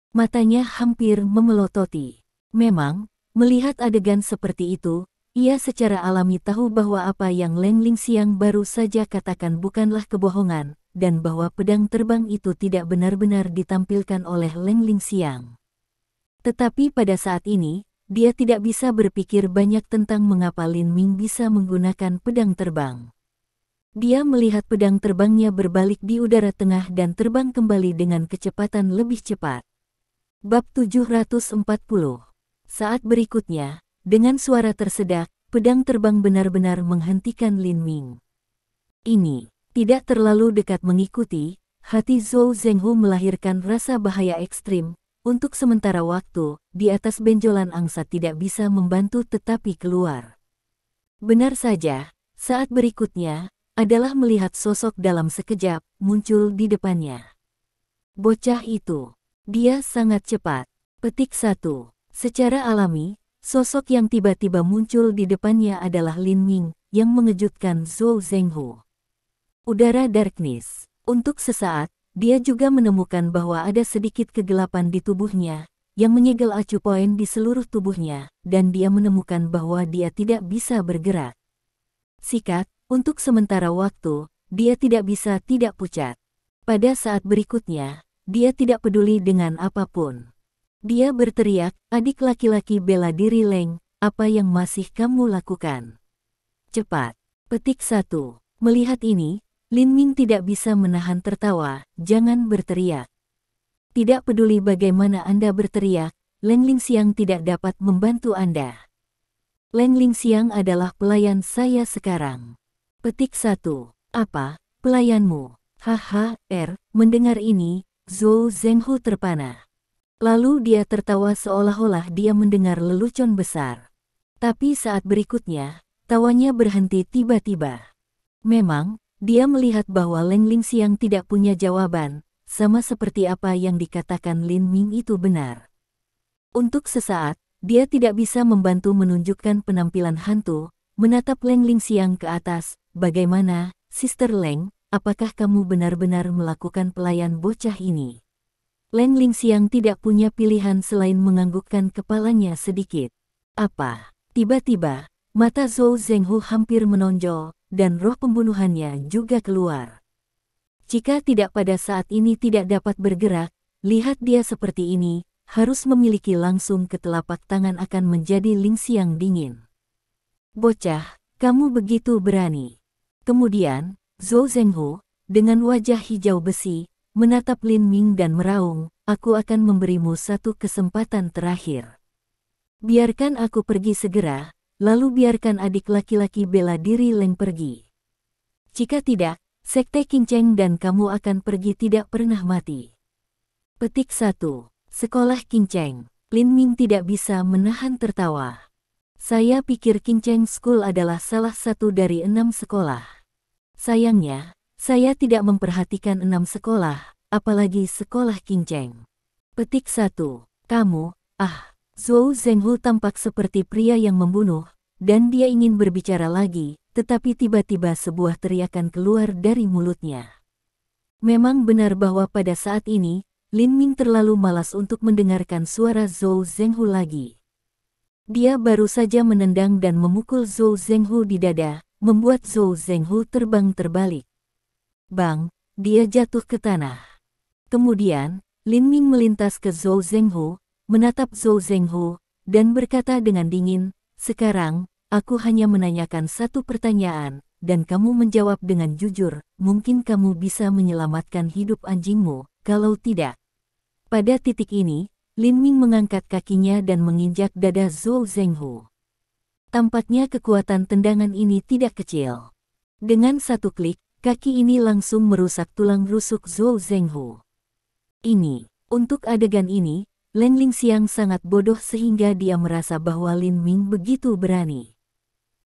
Matanya hampir memelototi. Memang, melihat adegan seperti itu, ia secara alami tahu bahwa apa yang Leng Lingxiang baru saja katakan bukanlah kebohongan, dan bahwa pedang terbang itu tidak benar-benar ditampilkan oleh Leng Lingxiang. Tetapi pada saat ini, dia tidak bisa berpikir banyak tentang mengapa Lin Ming bisa menggunakan pedang terbang. Dia melihat pedang terbangnya berbalik di udara tengah dan terbang kembali dengan kecepatan lebih cepat. Bab 740. Saat berikutnya, dengan suara tersedak, pedang terbang benar-benar menghentikan Lin Ming. Ini tidak terlalu dekat mengikuti, hati Zhou Zenghu melahirkan rasa bahaya ekstrim. Untuk sementara waktu, di atas benjolan angsa tidak bisa membantu tetapi keluar. Benar saja, saat berikutnya adalah melihat sosok dalam sekejap muncul di depannya. Bocah itu, dia sangat cepat. Petik 1. Secara alami, sosok yang tiba-tiba muncul di depannya adalah Lin Ming, yang mengejutkan Zhou Zenghu. Udara darkness. Untuk sesaat, dia juga menemukan bahwa ada sedikit kegelapan di tubuhnya, yang menyegel acu poin di seluruh tubuhnya, dan dia menemukan bahwa dia tidak bisa bergerak. Sikat, untuk sementara waktu, dia tidak bisa tidak pucat. Pada saat berikutnya, dia tidak peduli dengan apapun. Dia berteriak, "Adik laki-laki bela diri Leng, apa yang masih kamu lakukan? Cepat!" Petik 1. Melihat ini, Lin Ming tidak bisa menahan tertawa, "Jangan berteriak. Tidak peduli bagaimana Anda berteriak, Leng Lingxiang tidak dapat membantu Anda. Leng Lingxiang adalah pelayan saya sekarang." Petik 1. Apa, pelayanmu? Haha, mendengar ini, Zhou Zenghu terpana. Lalu dia tertawa seolah-olah dia mendengar lelucon besar. Tapi saat berikutnya, tawanya berhenti tiba-tiba. Memang, dia melihat bahwa Leng Lingxiang tidak punya jawaban, sama seperti apa yang dikatakan Lin Ming itu benar. Untuk sesaat, dia tidak bisa membantu menunjukkan penampilan hantu, menatap Leng Lingxiang ke atas. "Bagaimana, Sister Leng, apakah kamu benar-benar melakukan pelayan bocah ini?" Leng Lingxiang tidak punya pilihan selain menganggukkan kepalanya sedikit. "Apa?" Tiba-tiba, mata Zhou Zenghu hampir menonjol, dan roh pembunuhannya juga keluar. Jika tidak pada saat ini tidak dapat bergerak, lihat dia seperti ini, harus memiliki langsung ke telapak tangan akan menjadi Lingxiang dingin. "Bocah, kamu begitu berani." Kemudian, Zhou Zenghu, dengan wajah hijau besi, menatap Lin Ming dan meraung, "Aku akan memberimu satu kesempatan terakhir. Biarkan aku pergi segera, lalu biarkan adik laki-laki bela diri Leng pergi. Jika tidak, Sekte Kinceng dan kamu akan pergi tidak pernah mati." Petik 1. Sekolah Kinceng. Lin Ming tidak bisa menahan tertawa. "Saya pikir Kinceng School adalah salah satu dari 6 sekolah. Sayangnya, saya tidak memperhatikan 6 sekolah, apalagi sekolah Kinceng." Petik 1. Kamu, Zhou Zenghu tampak seperti pria yang membunuh, dan dia ingin berbicara lagi, tetapi tiba-tiba sebuah teriakan keluar dari mulutnya. Memang benar bahwa pada saat ini, Lin Ming terlalu malas untuk mendengarkan suara Zhou Zenghu lagi. Dia baru saja menendang dan memukul Zhou Zenghu di dada, membuat Zhou Zenghu terbang terbalik. Bang, dia jatuh ke tanah. Kemudian, Lin Ming melintas ke Zhou Zenghu, menatap Zhou Zenghu, dan berkata dengan dingin, "Sekarang, aku hanya menanyakan satu pertanyaan, dan kamu menjawab dengan jujur. Mungkin kamu bisa menyelamatkan hidup anjingmu, kalau tidak." Pada titik ini, Lin Ming mengangkat kakinya dan menginjak dada Zhou Zenghu. Tampaknya kekuatan tendangan ini tidak kecil. Dengan satu klik, kaki ini langsung merusak tulang rusuk Zhou Zenghu. Untuk adegan ini, Leng Lingxiang sangat bodoh sehingga dia merasa bahwa Lin Ming begitu berani.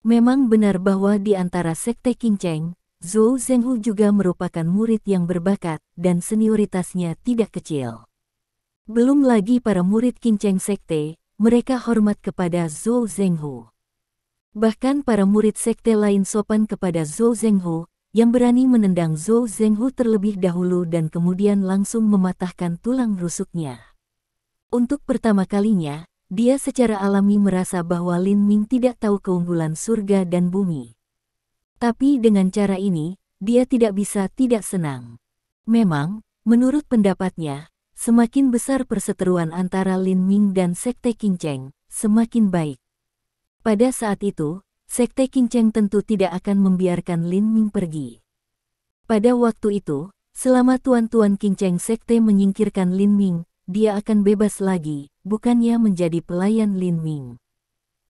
Memang benar bahwa di antara Sekte Kinceng, Zhou Zenghu juga merupakan murid yang berbakat dan senioritasnya tidak kecil. Belum lagi para murid Kinceng Sekte, mereka hormat kepada Zhou Zenghu. Bahkan para murid sekte lain sopan kepada Zhou Zenghu, yang berani menendang Zhou Zenghu terlebih dahulu dan kemudian langsung mematahkan tulang rusuknya. Untuk pertama kalinya, dia secara alami merasa bahwa Lin Ming tidak tahu keunggulan surga dan bumi. Tapi dengan cara ini, dia tidak bisa tidak senang. Memang, menurut pendapatnya, semakin besar perseteruan antara Lin Ming dan Sekte Kinceng, semakin baik. Pada saat itu, Sekte Qingcheng tentu tidak akan membiarkan Lin Ming pergi. Pada waktu itu, selama Tuan-Tuan Qingcheng Sekte menyingkirkan Lin Ming, dia akan bebas lagi, bukannya menjadi pelayan Lin Ming.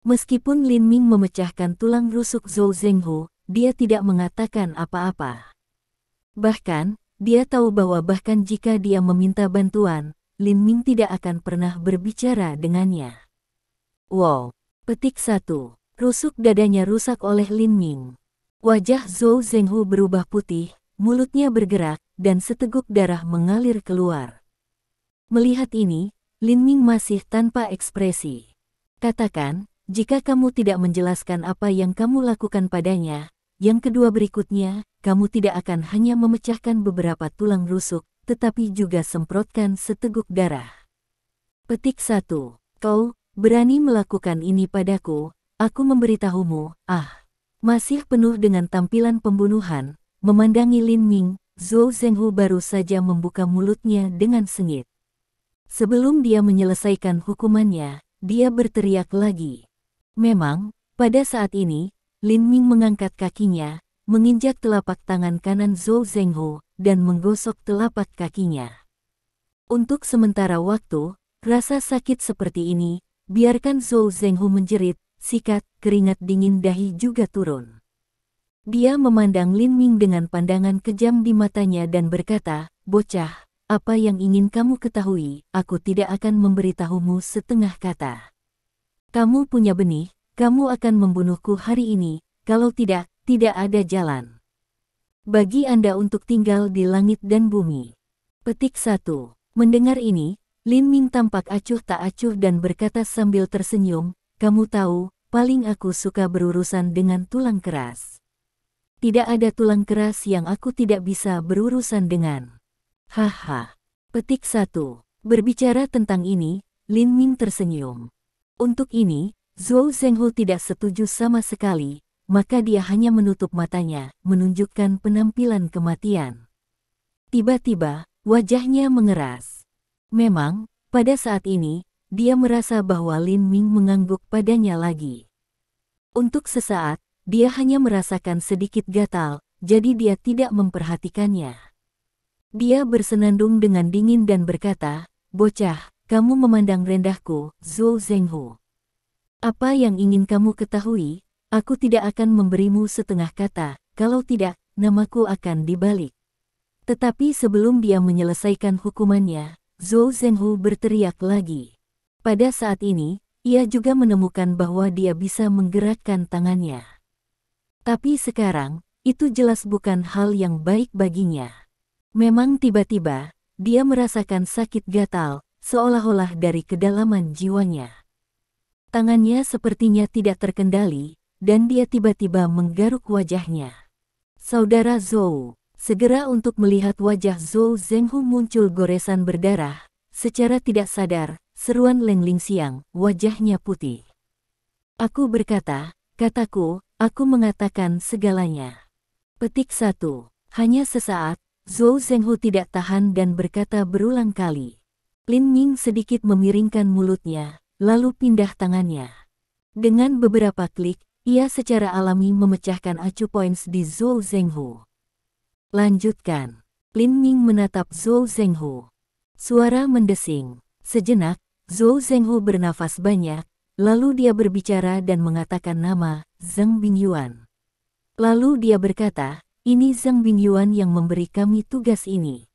Meskipun Lin Ming memecahkan tulang rusuk Zhou Zhenghu, dia tidak mengatakan apa-apa. Bahkan, dia tahu bahwa bahkan jika dia meminta bantuan, Lin Ming tidak akan pernah berbicara dengannya. Wow! Petik 1. Rusuk dadanya rusak oleh Lin Ming. Wajah Zhou Zhenghu berubah putih, mulutnya bergerak, dan seteguk darah mengalir keluar. Melihat ini, Lin Ming masih tanpa ekspresi. Katakan, jika kamu tidak menjelaskan apa yang kamu lakukan padanya, yang kedua berikutnya, kamu tidak akan hanya memecahkan beberapa tulang rusuk, tetapi juga semprotkan seteguk darah. Petik 1. Kau berani melakukan ini padaku, aku memberitahumu, masih penuh dengan tampilan pembunuhan, memandangi Lin Ming, Zhou Zhenghu baru saja membuka mulutnya dengan sengit. Sebelum dia menyelesaikan hukumannya, dia berteriak lagi. Memang, pada saat ini, Lin Ming mengangkat kakinya, menginjak telapak tangan kanan Zhou Zhenghu, dan menggosok telapak kakinya. Untuk sementara waktu, rasa sakit seperti ini, biarkan Zhou Zhenghu menjerit, sikat, keringat dingin dahi juga turun. Dia memandang Lin Ming dengan pandangan kejam di matanya dan berkata, bocah, apa yang ingin kamu ketahui, aku tidak akan memberitahumu setengah kata. Kamu punya benih, kamu akan membunuhku hari ini, kalau tidak, tidak ada jalan bagi Anda untuk tinggal di langit dan bumi. Petik 1. Mendengar ini, Lin Ming tampak acuh tak acuh dan berkata sambil tersenyum, kamu tahu, paling aku suka berurusan dengan tulang keras. Tidak ada tulang keras yang aku tidak bisa berurusan dengan. Haha. Petik 1. Berbicara tentang ini, Lin Ming tersenyum. Untuk ini, Zhou Zhenghu tidak setuju sama sekali, maka dia hanya menutup matanya, menunjukkan penampilan kematian. Tiba-tiba, wajahnya mengeras. Memang, pada saat ini, dia merasa bahwa Lin Ming mengangguk padanya lagi. Untuk sesaat, dia hanya merasakan sedikit gatal, jadi dia tidak memperhatikannya. Dia bersenandung dengan dingin dan berkata, bocah, kamu memandang rendahku, Zhou Zhenghu. Apa yang ingin kamu ketahui? Aku tidak akan memberimu setengah kata, kalau tidak, namaku akan dibalik. Tetapi sebelum dia menyelesaikan hukumannya, Zhou Zhenghu berteriak lagi. Pada saat ini, ia juga menemukan bahwa dia bisa menggerakkan tangannya. Tapi sekarang, itu jelas bukan hal yang baik baginya. Memang tiba-tiba, dia merasakan sakit gatal, seolah-olah dari kedalaman jiwanya. Tangannya sepertinya tidak terkendali, dan dia tiba-tiba menggaruk wajahnya. Saudara Zhou, segera untuk melihat wajah Zhou Zhenghu muncul goresan berdarah, secara tidak sadar, seruan Leng Lingxiang, wajahnya putih. Aku berkata, kataku, aku mengatakan segalanya. Petik 1. Hanya sesaat, Zhou Zhenghu tidak tahan dan berkata berulang kali. Lin Ming sedikit memiringkan mulutnya, lalu pindah tangannya. Dengan beberapa klik, ia secara alami memecahkan acu points di Zhou Zhenghu. Lanjutkan. Lin Ming menatap Zhou Zhenghu. Suara mendesing. Sejenak, Zhou Zhenghu bernafas banyak, lalu dia berbicara dan mengatakan nama, Zhang Bingyuan. Lalu dia berkata, ini Zhang Bingyuan yang memberi kami tugas ini.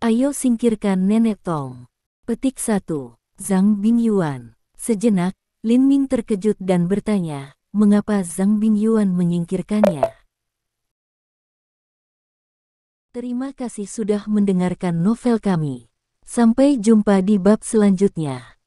Ayo singkirkan Nenek Tong. Petik 1. Zhang Bingyuan. Sejenak, Lin Ming terkejut dan bertanya, mengapa Zhang Bingyuan menyingkirkannya? Terima kasih sudah mendengarkan novel kami. Sampai jumpa di bab selanjutnya.